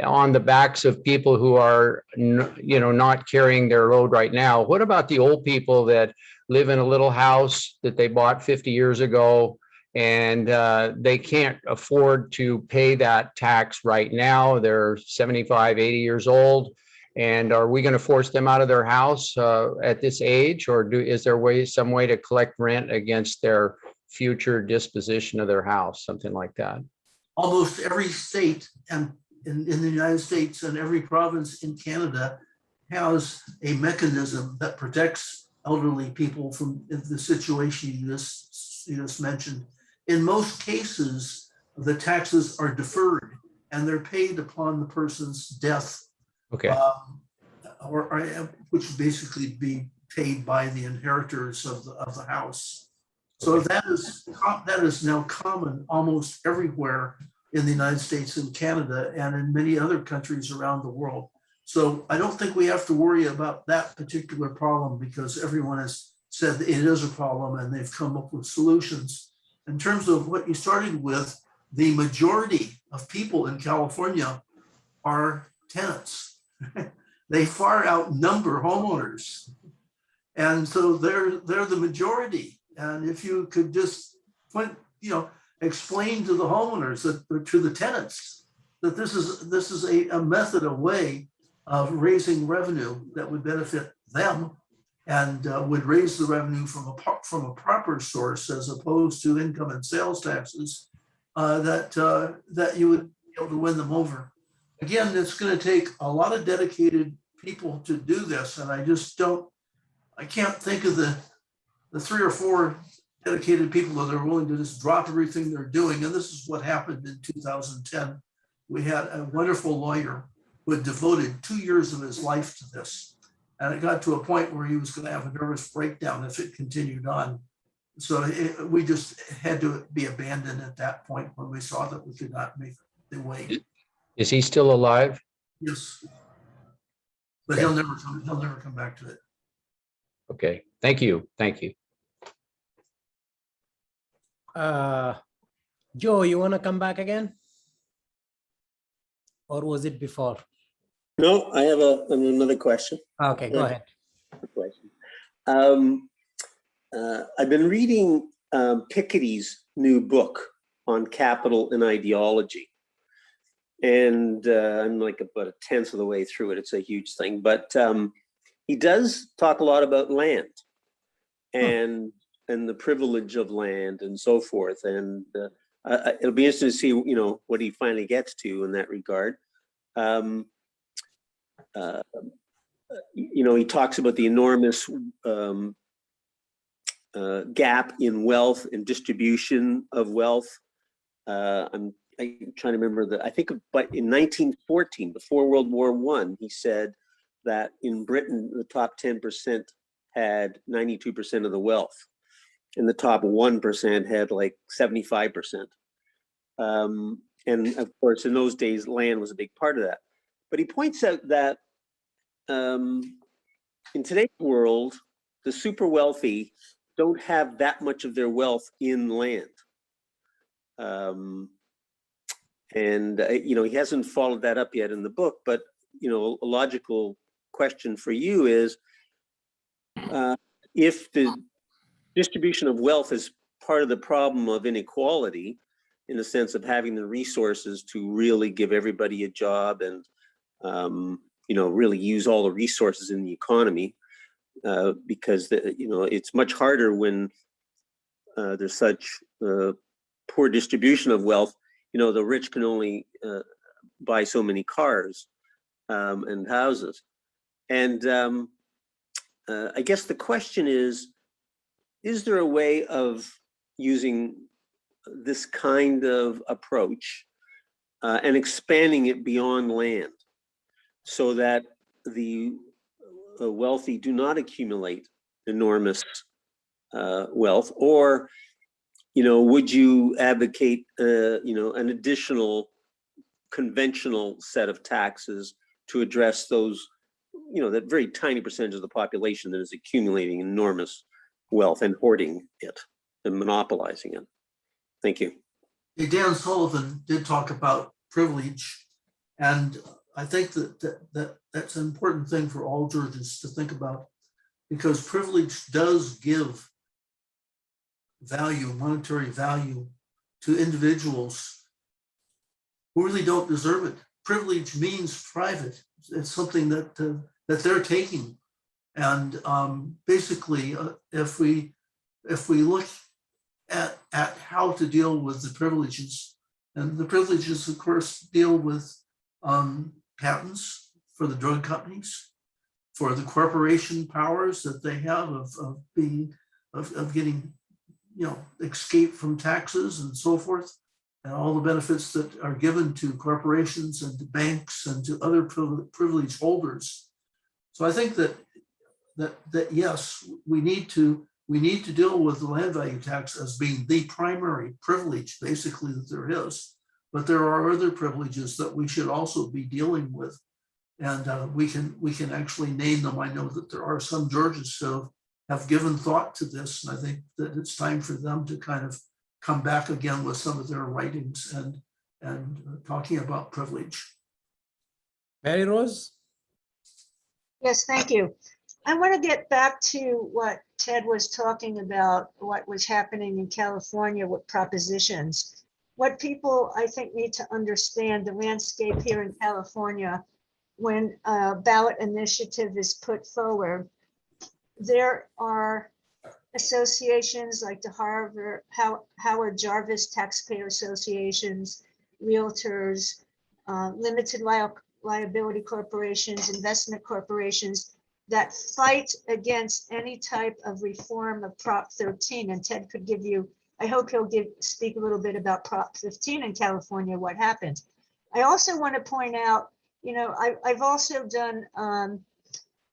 on the backs of people who are, not carrying their load right now, what about the old people that live in a little house that they bought 50 years ago and they can't afford to pay that tax right now? They're 75, 80 years old. And are we going to force them out of their house at this age, or is there some way to collect rent against their future disposition of their house, something like that? Almost every state and in the United States and every province in Canada has a mechanism that protects elderly people from the situation you just mentioned. In most cases, the taxes are deferred and they're paid upon the person's death. Okay. Which would basically be paid by the inheritors of the house. So that is now common almost everywhere in the United States and Canada and in many other countries around the world. So I don't think we have to worry about that particular problem because everyone has said it is a problem and they've come up with solutions. In terms of what you started with, the majority of people in California are tenants. They far outnumber homeowners. And so they're the majority. And if you could just explain to the homeowners, to the tenants, that this is a method, a way of raising revenue that would benefit them and would raise the revenue from a proper source as opposed to income and sales taxes, that you would be able to win them over. Again, it's going to take a lot of dedicated people to do this, and I just don't I can't think of the 3 or 4 dedicated people that are willing to just drop everything they're doing. And this is what happened in 2010. We had a wonderful lawyer who had devoted 2 years of his life to this. And it got to a point where he was going to have a nervous breakdown if it continued on. So we just had to be abandoned at that point when we saw that we could not make the way. Is he still alive? Yes. But he'll never come back to it. Okay, thank you. Thank you. Joe, you want to come back again? Or was it before? No, I have another question. Okay, go ahead. I've been reading Piketty's new book on capital and ideology. And I'm like about 1/10 of the way through it. It's a huge thing, but he does talk a lot about land and the privilege of land and so forth. And it'll be interesting to see, what he finally gets to in that regard. He talks about the enormous gap in wealth and distribution of wealth. I'm trying to remember but in 1914, before World War I, he said that in Britain, the top 10% had 92% of the wealth, and the top 1% had like 75%. And of course, in those days, land was a big part of that. But he points out that in today's world, the super wealthy don't have that much of their wealth in land. He hasn't followed that up yet in the book, but a logical question for you is, if the distribution of wealth is part of the problem of inequality, in the sense of having the resources to really give everybody a job and really use all the resources in the economy, because it's much harder when there's such poor distribution of wealth. The rich can only buy so many cars and houses. And I guess the question is there a way of using this kind of approach and expanding it beyond land so that the wealthy do not accumulate enormous wealth? Or would you advocate, an additional conventional set of taxes to address those, that very tiny percentage of the population that is accumulating enormous wealth and hoarding it and monopolizing it? Thank you. Hey, Dan Sullivan did talk about privilege, and I think that's an important thing for all Georgians to think about, because privilege does give value, monetary value, to individuals who really don't deserve it. Privilege means private. It's something that they're taking, and basically, if we look at how to deal with the privileges, and the privileges, of course, deal with patents for the drug companies, for the corporation powers that they have of getting escape from taxes and so forth, and all the benefits that are given to corporations and to banks and to other privilege holders. So I think that yes, we need to deal with the land value tax as being the primary privilege, basically, that there is. But there are other privileges that we should also be dealing with, and we can actually name them. I know that there are some Georgians who have given thought to this, and I think that it's time for them to kind of come back again with some of their writings and talking about privilege. Mary Rose? Yes, thank you. I want to get back to what Ted was talking about, what was happening in California with propositions. What people, I think, need to understand the landscape here in California, when a ballot initiative is put forward, there are associations like the Howard Jarvis Taxpayer Associations, realtors, limited liability corporations, investment corporations that fight against any type of reform of Prop 13. And Ted could give you, I hope he'll speak a little bit about Prop 15 in California, what happened. I also want to point out, I've also done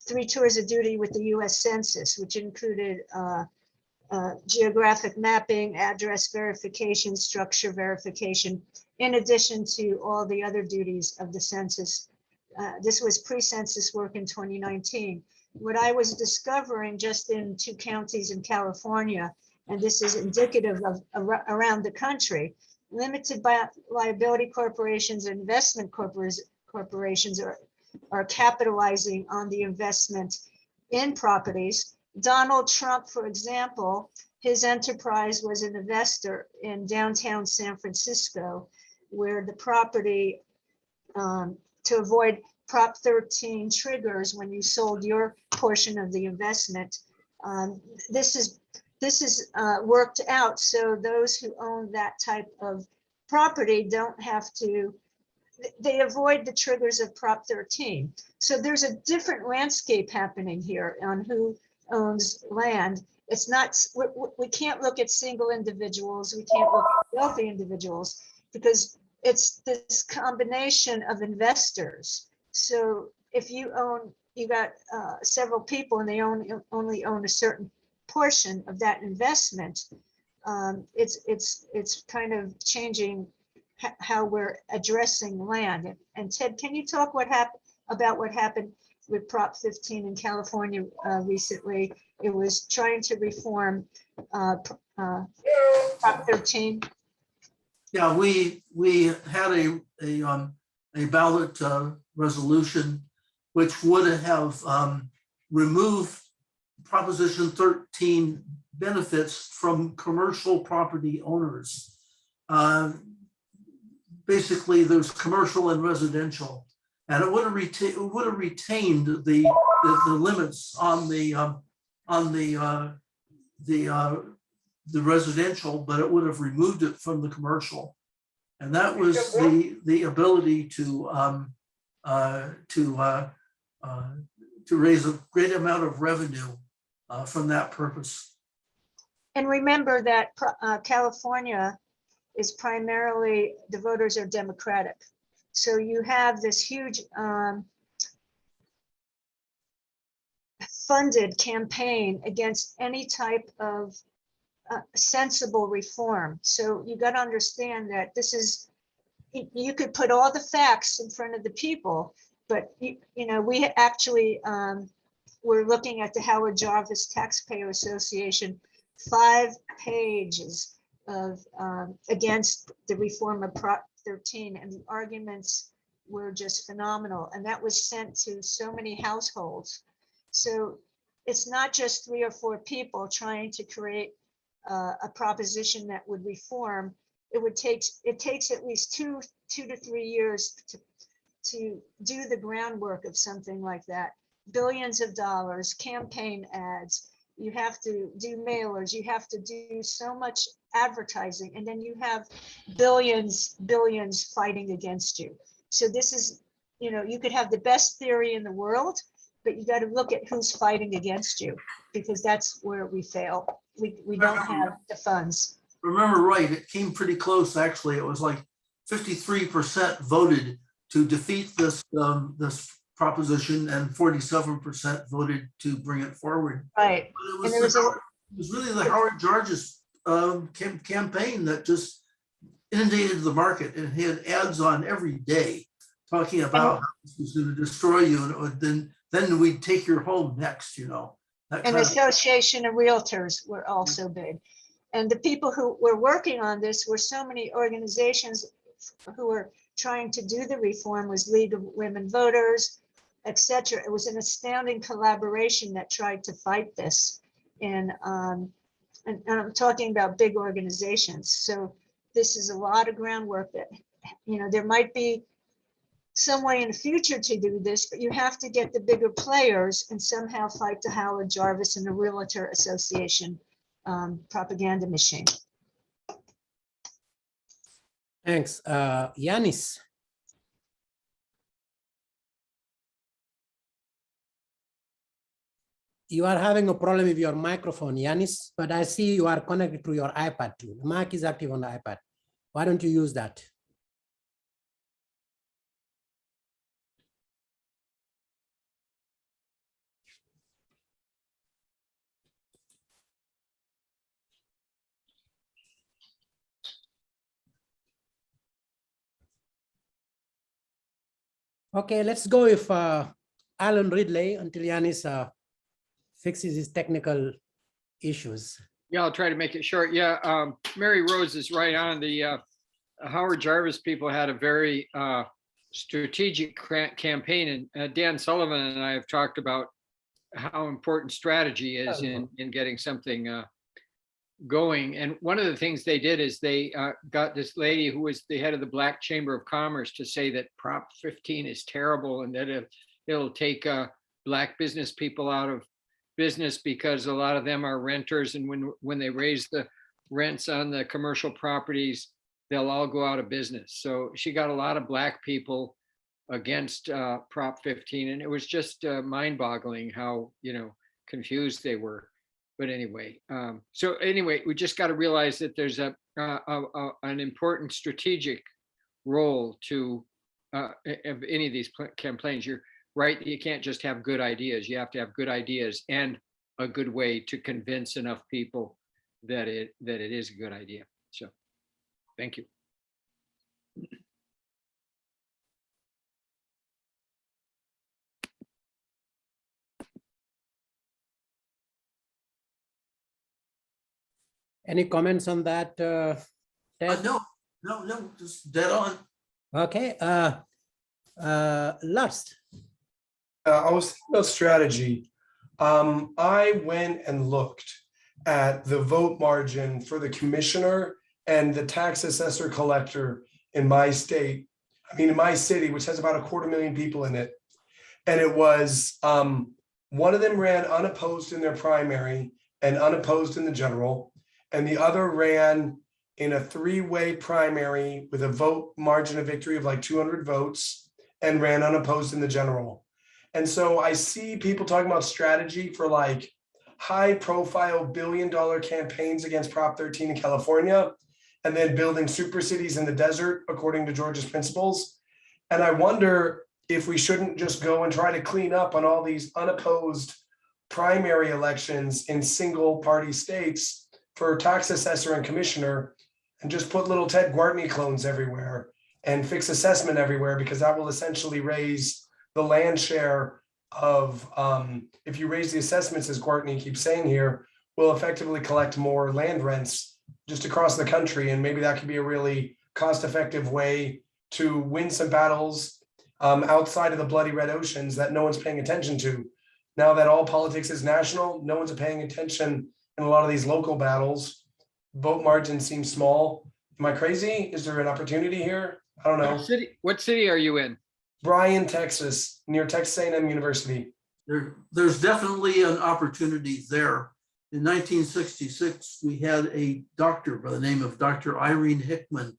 3 tours of duty with the US Census, which included geographic mapping, address verification, structure verification, in addition to all the other duties of the census. This was pre-census work in 2019. What I was discovering just in 2 counties in California, and this is indicative of around the country, limited liability corporations, investment corporations are capitalizing on the investment in properties. Donald Trump, for example, his enterprise was an investor in downtown San Francisco, where the property, to avoid Prop 13 triggers when you sold your portion of the investment, this is worked out so those who own that type of property don't have to, they avoid the triggers of Prop 13. So there's a different landscape happening here on who owns land. It's not, we can't look at single individuals, we can't look at wealthy individuals, because it's this combination of investors. So if you got several people and they only own a certain portion of that investment, it's kind of changing how we're addressing land. And Ted, can you talk about what happened with Prop 15 in California recently? It was trying to reform Prop 13. Yeah, we had a ballot resolution which would have removed Proposition 13 benefits from commercial property owners. Basically, there's commercial and residential, and it would have retained the limits on the residential, but it would have removed it from the commercial, and that was the ability to raise a great amount of revenue from that purpose. And remember that California is primarily, the voters are Democratic. So you have this huge funded campaign against any type of sensible reform. So you got to understand that this is, you could put all the facts in front of the people, but we actually we're looking at the Howard Jarvis Taxpayer Association 5 pages of against the reform of Prop 13, and the arguments were just phenomenal, and that was sent to so many households. So it's not just 3 or 4 people trying to create a proposition that would reform. It takes at least two to 3 years to do the groundwork of something like that. Billions of dollars, campaign ads, you have to do mailers, you have to do so much advertising, and then you have billions fighting against you. So this is, you could have the best theory in the world, but you got to look at who's fighting against you, because that's where we fail. We don't have the funds. Remember right, it came pretty close, actually. It was like 53% voted to defeat this proposition, and 47% voted to bring it forward. Right. But it was really the Howard Jarvis campaign that just inundated the market, and he had ads on every day talking about how this was going to destroy you, and then we'd take your home next, And the Association of Realtors were also big. And the people who were working on this were so many organizations who were trying to do the reform, was League of Women Voters, etc. It was an astounding collaboration that tried to fight this. And I'm talking about big organizations. So this is a lot of groundwork that, there might be some way in the future to do this, but you have to get the bigger players and somehow fight the Howard Jarvis and the Realtor Association propaganda machine. Thanks. Yanis. You are having a problem with your microphone, Yanis, but I see you are connected to your iPad too. The mic is active on the iPad. Why don't you use that? Okay, let's go with Alan Ridley until Yanis fixes his technical issues. Yeah, I'll try to make it short. Yeah, Mary Rose is right on. The Howard Jarvis people had a very strategic campaign, and Dan Sullivan and I have talked about how important strategy is in getting something going. And one of the things they did is they got this lady who was the head of the Black Chamber of Commerce to say that Prop 15 is terrible and that it'll take Black business people out of business because a lot of them are renters, and when they raise the rents on the commercial properties, they'll all go out of business. So she got a lot of Black people against Prop 15, and it was just mind-boggling how, you know, confused they were. But anyway, so anyway, we just got to realize that there's an important strategic role to of any of these campaigns. You're right, you can't just have good ideas. You have to have good ideas and a good way to convince enough people that it is a good idea. So, thank you. Any comments on that, Ted? No, just dead on. Okay, Lars. I was thinking about strategy. I went and looked at the vote margin for the commissioner and the tax assessor collector in my state. I mean, in my city, which has about 250,000 people in it. And it was, one of them ran unopposed in their primary and unopposed in the general. And the other ran in a 3-way primary with a vote margin of victory of like 200 votes and ran unopposed in the general. And so I see people talking about strategy for like high profile billion-dollar campaigns against Prop 13 in California, and then building super cities in the desert, according to Georgia's principles. And I wonder if we shouldn't just go and try to clean up on all these unopposed primary elections in single party states for tax assessor and commissioner, and just put little Ted Gwartney clones everywhere and fix assessment everywhere, because that will essentially raise the land share of, if you raise the assessments, as Gwartney keeps saying here, will effectively collect more land rents just across the country. And maybe that could be a really cost-effective way to win some battles outside of the bloody red oceans that no one's paying attention to. Now that all politics is national, no one's paying attention in a lot of these local battles. Vote margin seems small. Am I crazy? Is there an opportunity here? I don't know. What city are you in? Bryan, Texas, near Texas A&M University. There's definitely an opportunity there. In 1966, we had a doctor by the name of Dr. Irene Hickman,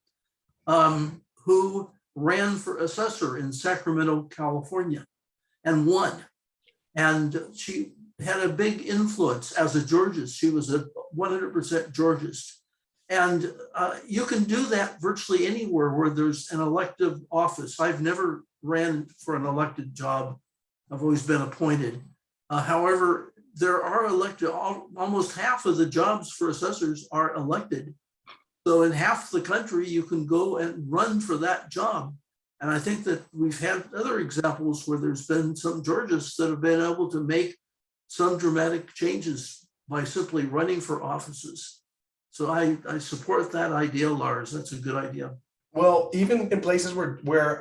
who ran for assessor in Sacramento, California, and won. And she had a big influence as a Georgist. She was a 100% Georgist. And you can do that virtually anywhere where there's an elective office. I've never ran for an elected job. I've always been appointed. However, there are elected, almost half of the jobs for assessors are elected. So in half the country, you can go and run for that job. And I think that we've had other examples where there's been some Georgists that have been able to make some dramatic changes by simply running for offices. So I support that idea, Lars. That's a good idea. Well, even in places where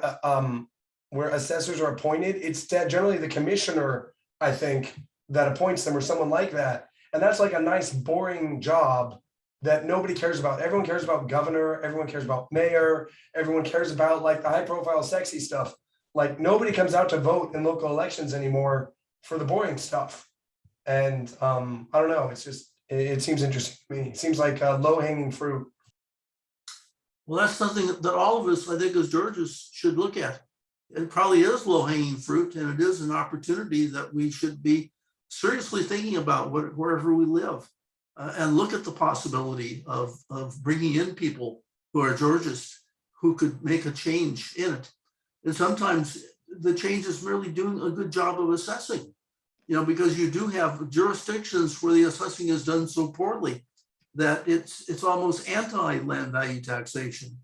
assessors are appointed, it's generally the commissioner, I think, that appoints them, or someone like that. And that's like a nice, boring job that nobody cares about. Everyone cares about governor. Everyone cares about mayor. Everyone cares about like the high profile, sexy stuff. Like nobody comes out to vote in local elections anymore for the boring stuff. And I don't know. It's just, it seems interesting to me. It seems like low hanging fruit. Well, that's something that all of us, I think, as Georgists should look at. It probably is low hanging fruit, and it is an opportunity that we should be seriously thinking about wherever we live, and look at the possibility of bringing in people who are Georgists who could make a change in it. And sometimes the change is merely doing a good job of assessing, because you do have jurisdictions where the assessing is done so poorly that it's almost anti-land value taxation.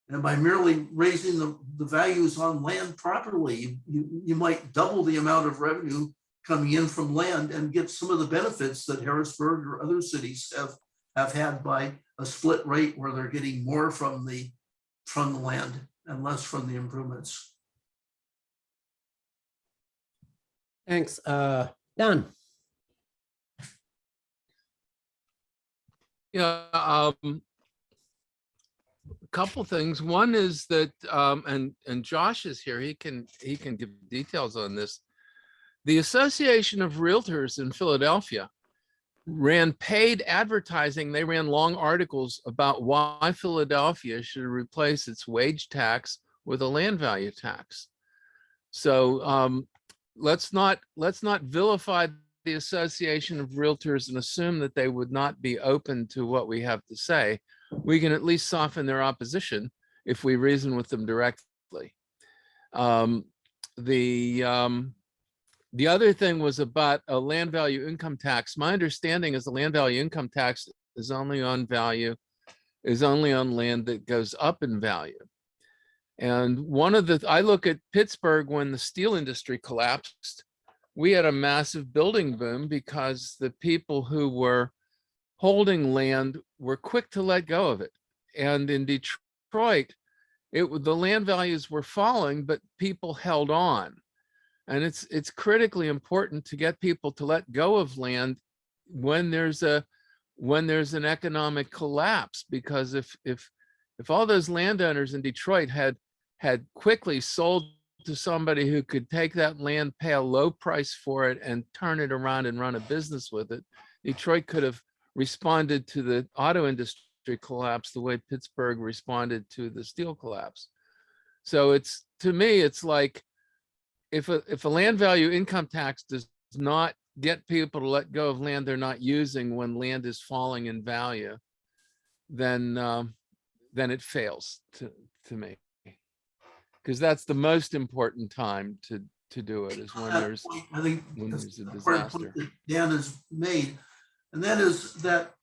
And by merely raising the values on land properly, you might double the amount of revenue coming in from land and get some of the benefits that Harrisburg or other cities have had by a split rate where they're getting more from the land and less from the improvements. Thanks. Dan? Yeah, a couple things. One is that, and Josh is here. He can give details on this. The Association of Realtors in Philadelphia ran paid advertising. They ran long articles about why Philadelphia should replace its wage tax with a land value tax. So let's not vilify the Association of Realtors and assume that they would not be open to what we have to say. We can at least soften their opposition if we reason with them directly. The other thing was about a land value income tax. My understanding is the land value income tax is only on land that goes up in value. And I look at Pittsburgh when the steel industry collapsed. We had a massive building boom because the people who were holding land were quick to let go of it. And in Detroit, the land values were falling, but people held on. And it's critically important to get people to let go of land when there's an economic collapse, because if all those landowners in Detroit had quickly sold to somebody who could take that land, pay a low price for it, and turn it around and run a business with it, Detroit could have responded to the auto industry collapse the way Pittsburgh responded to the steel collapse. So to me, it's like, if a land value income tax does not get people to let go of land they're not using when land is falling in value, then it fails to me, because that's the most important time to do it, is when there's a disaster. That Dan has made, and that is that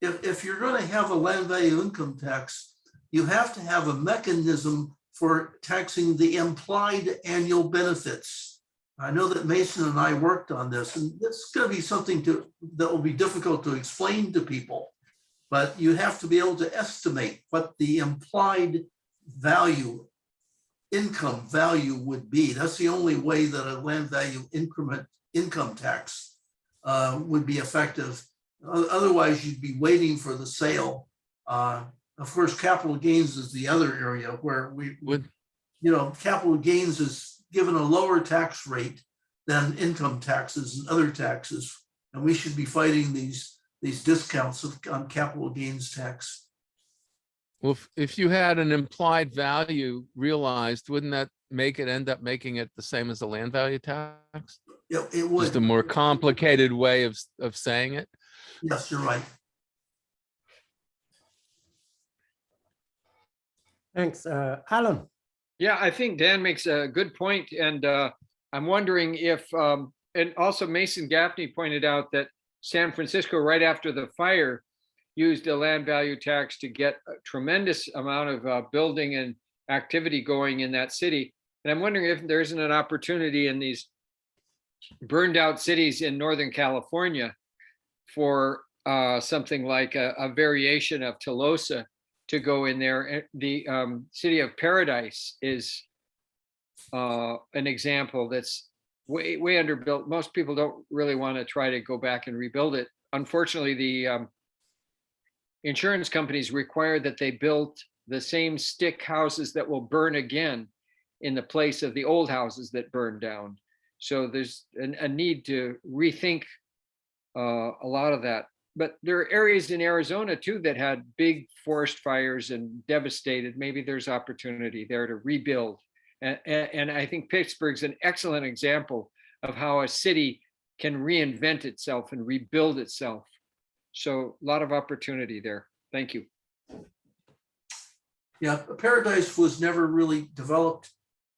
if you're going to have a land value income tax, you have to have a mechanism for taxing the implied annual benefits. I know that Mason and I worked on this, and it's going to be something that will be difficult to explain to people, but you have to be able to estimate what the implied income value would be. That's the only way that a land value income tax would be effective. Otherwise, you'd be waiting for the sale. Of course, capital gains is the other area where capital gains is given a lower tax rate than income taxes and other taxes. And we should be fighting these discounts on capital gains tax. Well, if you had an implied value realized, wouldn't that end up making it the same as the land value tax? Yeah, it would. Just a more complicated way of saying it. Yes, you're right. Thanks. Alan? Yeah, I think Dan makes a good point, and I'm wondering if, and also Mason Gaffney pointed out that San Francisco, right after the fire, used a land value tax to get a tremendous amount of building and activity going in that city. And I'm wondering if there isn't an opportunity in these burned out cities in Northern California for something like a variation of Tolosa to go in there. The city of Paradise is an example that's way underbuilt. Most people don't really want to try to go back and rebuild it. Unfortunately, the insurance companies require that they build the same stick houses that will burn again in the place of the old houses that burned down. So there's a need to rethink a lot of that. But there are areas in Arizona too that had big forest fires and devastated. Maybe there's opportunity there to rebuild. And I think Pittsburgh's an excellent example of how a city can reinvent itself and rebuild itself. So a lot of opportunity there. Thank you. Yeah, Paradise was never really developed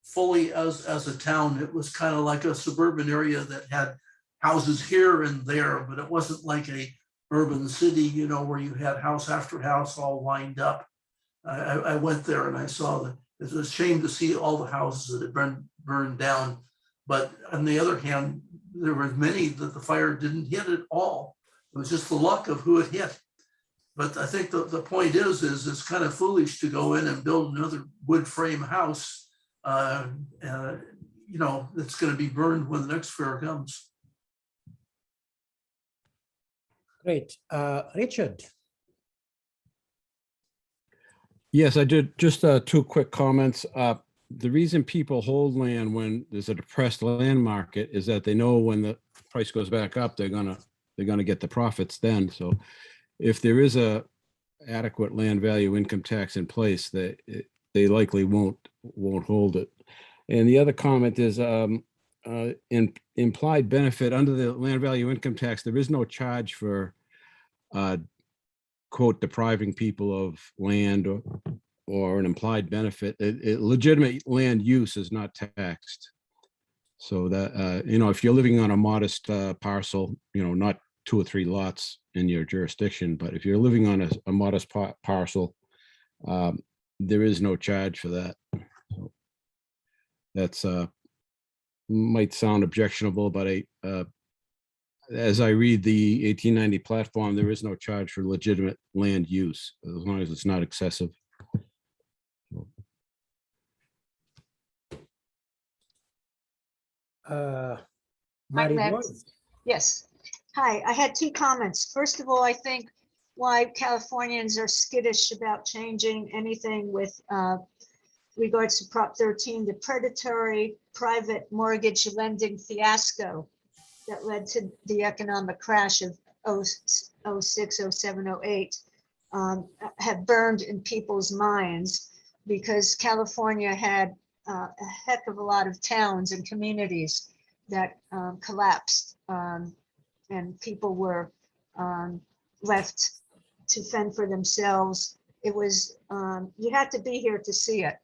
fully as a town. It was kind of like a suburban area that had houses here and there, but it wasn't like a urban city, you know, where you had house after house all lined up. I went there and I saw that it's a shame to see all the houses that had been burned down. But on the other hand, there were many that the fire didn't hit at all. It was just the luck of who it hit. But I think the point is it's kind of foolish to go in and build another wood frame house, you know, that's going to be burned when the next fair comes. Great. Richard. Yes, I did just two quick comments. The reason people hold land when there's a depressed land market is that they know when the price goes back up, they're gonna get the profits then. So if there is a adequate land value income tax in place, they likely won't hold it. And the other comment is implied benefit under the land value income tax. There is no charge for quote depriving people of land or an implied benefit. Legitimate land use is not taxed. So that you know, if you're living on a modest parcel, you know, not 2 or 3 lots in your jurisdiction, but if you're living on a modest parcel, there is no charge for that. So that's might sound objectionable, but as I read the 1890 platform, there is no charge for legitimate land use as long as it's not excessive. Mike, Mary yes. Hi, I had 2 comments. First of all, I think why Californians are skittish about changing anything with regards to Prop 13, the predatory private mortgage lending fiasco that led to the economic crash of 06, 07, 08, have burned in people's minds because California had a heck of a lot of towns and communities that collapsed, and people were left to fend for themselves. It was, you had to be here to see it.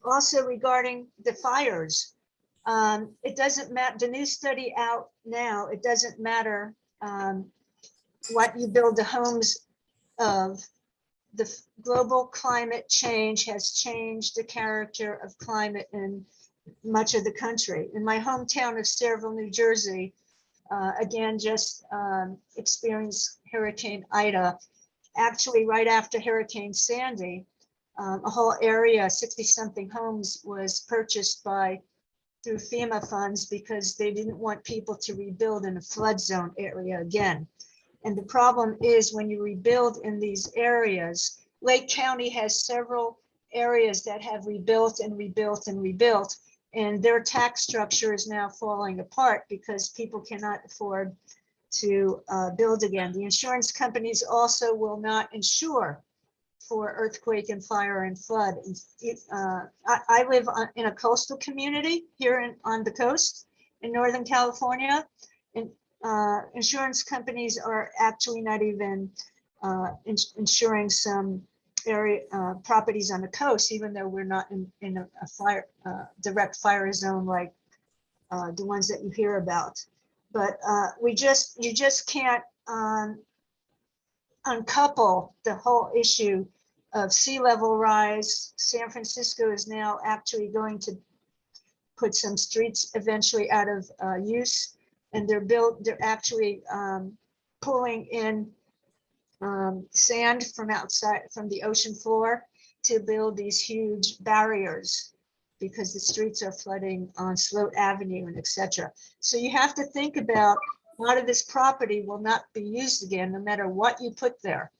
Also regarding the fires, it doesn't matter, the new study out now, it doesn't matter what you build the homes of. The global climate change has changed the character of climate in much of the country. In my hometown of Sayreville, New Jersey, again, just experienced Hurricane Ida. Actually, right after Hurricane Sandy, a whole area, 60-something homes was purchased through FEMA funds because they didn't want people to rebuild in a flood zone area again. And the problem is when you rebuild in these areas, Lake County has several areas that have rebuilt and rebuilt and rebuilt, and their tax structure is now falling apart because people cannot afford to build again. The insurance companies also will not insure for earthquake and fire and flood. I live in a coastal community here on the coast in Northern California, and insurance companies are actually not even insuring some area properties on the coast, even though we're not in a fire direct fire zone like the ones that you hear about. But you just can't uncouple the whole issue of sea level rise. San Francisco is now actually going to put some streets eventually out of use, and they're actually pulling in sand from outside, from the ocean floor, to build these huge barriers because the streets are flooding on Sloat Avenue and etc. So you have to think about a lot of this property will not be used again, no matter what you put there.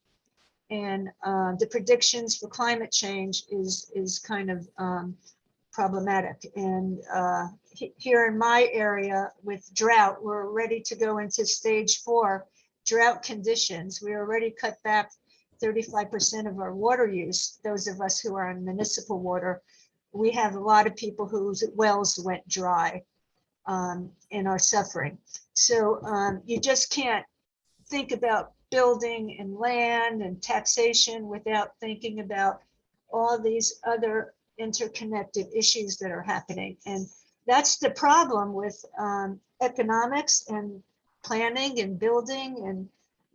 And the predictions for climate change is kind of problematic. And here in my area with drought, we're ready to go into stage 4 drought conditions. We already cut back 35% of our water use. Those of us who are on municipal water, we have a lot of people whose wells went dry. and are suffering. So you just can't think about building and land and taxation without thinking about all these other interconnected issues that are happening. And that's the problem with economics and planning and building. And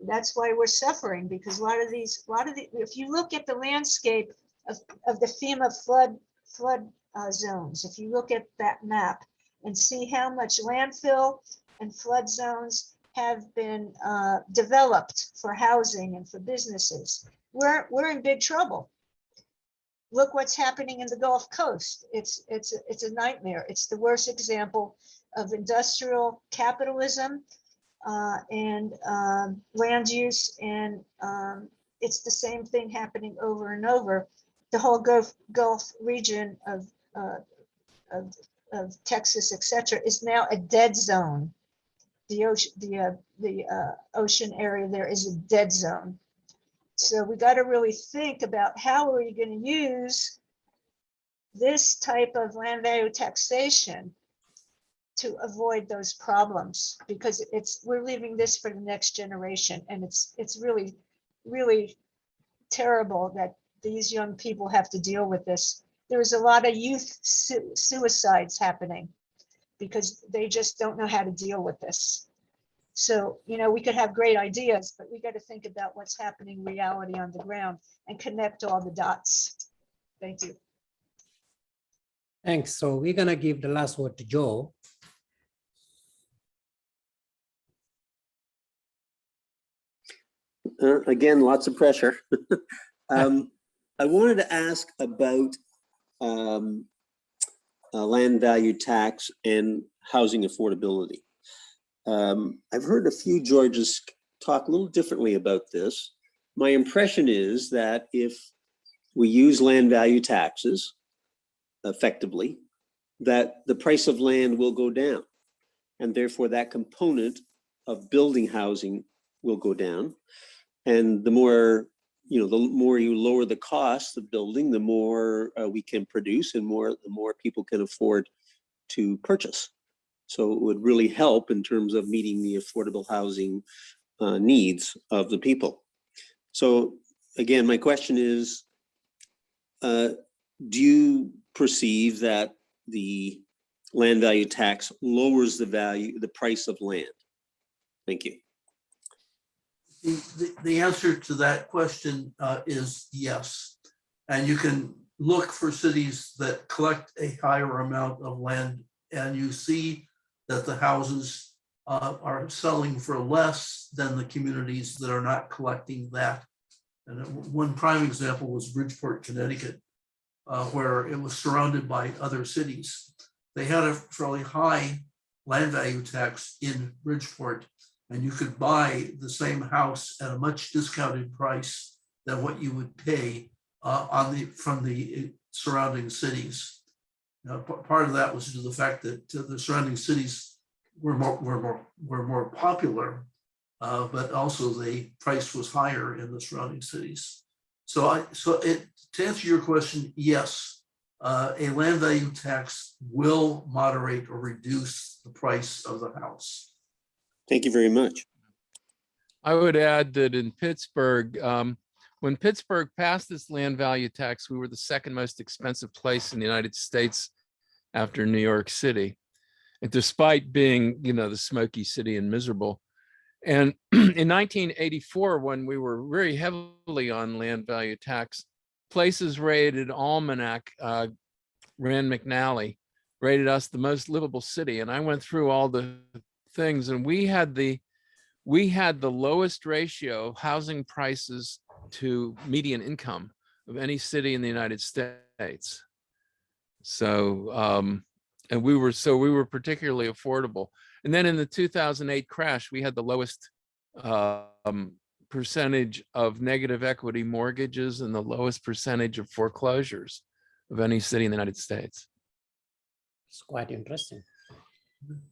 that's why we're suffering, because a lot of the, if you look at the landscape of the FEMA flood zones, if you look at that map and see how much landfill and flood zones have been developed for housing and for businesses, we're in big trouble. Look what's happening in the Gulf Coast. It's a nightmare. It's the worst example of industrial capitalism and land use, and it's the same thing happening over and over. The whole Gulf region of Texas, etc., is now a dead zone. The ocean area there is a dead zone. So we got to really think about how are we going to use this type of land value taxation to avoid those problems, because we're leaving this for the next generation, and it's really terrible that these young people have to deal with this. There's a lot of youth suicides happening because they just don't know how to deal with this. So, we could have great ideas, but we got to think about what's happening reality on the ground and connect all the dots. Thank you. Thanks. So we're gonna give the last word to Joe. Again, lots of pressure. I wanted to ask about land value tax and housing affordability. I've heard a few Georges talk a little differently about this. My impression is that if we use land value taxes effectively, that the price of land will go down, and therefore that component of building housing will go down. And the more you lower the cost of building, the more we can produce, and the more people can afford to purchase. So it would really help in terms of meeting the affordable housing needs of the people. So again, my question is, do you perceive that the land value tax lowers the price of land? Thank you. The answer to that question is yes. And you can look for cities that collect a higher amount of land, and you see that the houses are selling for less than the communities that are not collecting that. And one prime example was Bridgeport, Connecticut, where it was surrounded by other cities. They had a fairly high land value tax in Bridgeport, and you could buy the same house at a much discounted price than what you would pay from the surrounding cities. Part of that was due to the fact that the surrounding cities were more popular, but also the price was higher in the surrounding cities. To answer your question, yes, a land value tax will moderate or reduce the price of the house. Thank you very much. I would add that in Pittsburgh, when Pittsburgh passed this land value tax, we were the second most expensive place in the United States after New York City, and despite being, the smoky city and miserable. And in 1984, when we were very heavily on land value tax, Places rated Almanac, Rand McNally, rated us the most livable city. And I went through all the things, and we had the lowest ratio of housing prices to median income of any city in the United States. So, and we were particularly affordable. And then in the 2008 crash, we had the lowest percentage of negative equity mortgages and the lowest percentage of foreclosures of any city in the United States. It's quite interesting.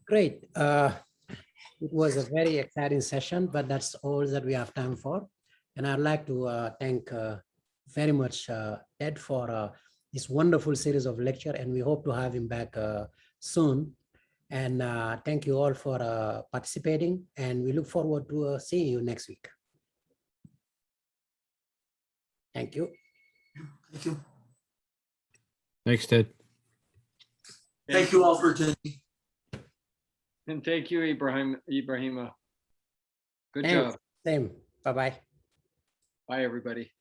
Great. It was a very exciting session, but that's all that we have time for. And I'd like to thank very much Ed for this wonderful series of lecture, and we hope to have him back soon. And thank you all for participating, and we look forward to seeing you next week. Thank you. Thank you. Thanks, Ted. Thank you all for attending. And thank you, Ibrahima. Good Thanks. job. Same. Bye-bye. Bye, everybody.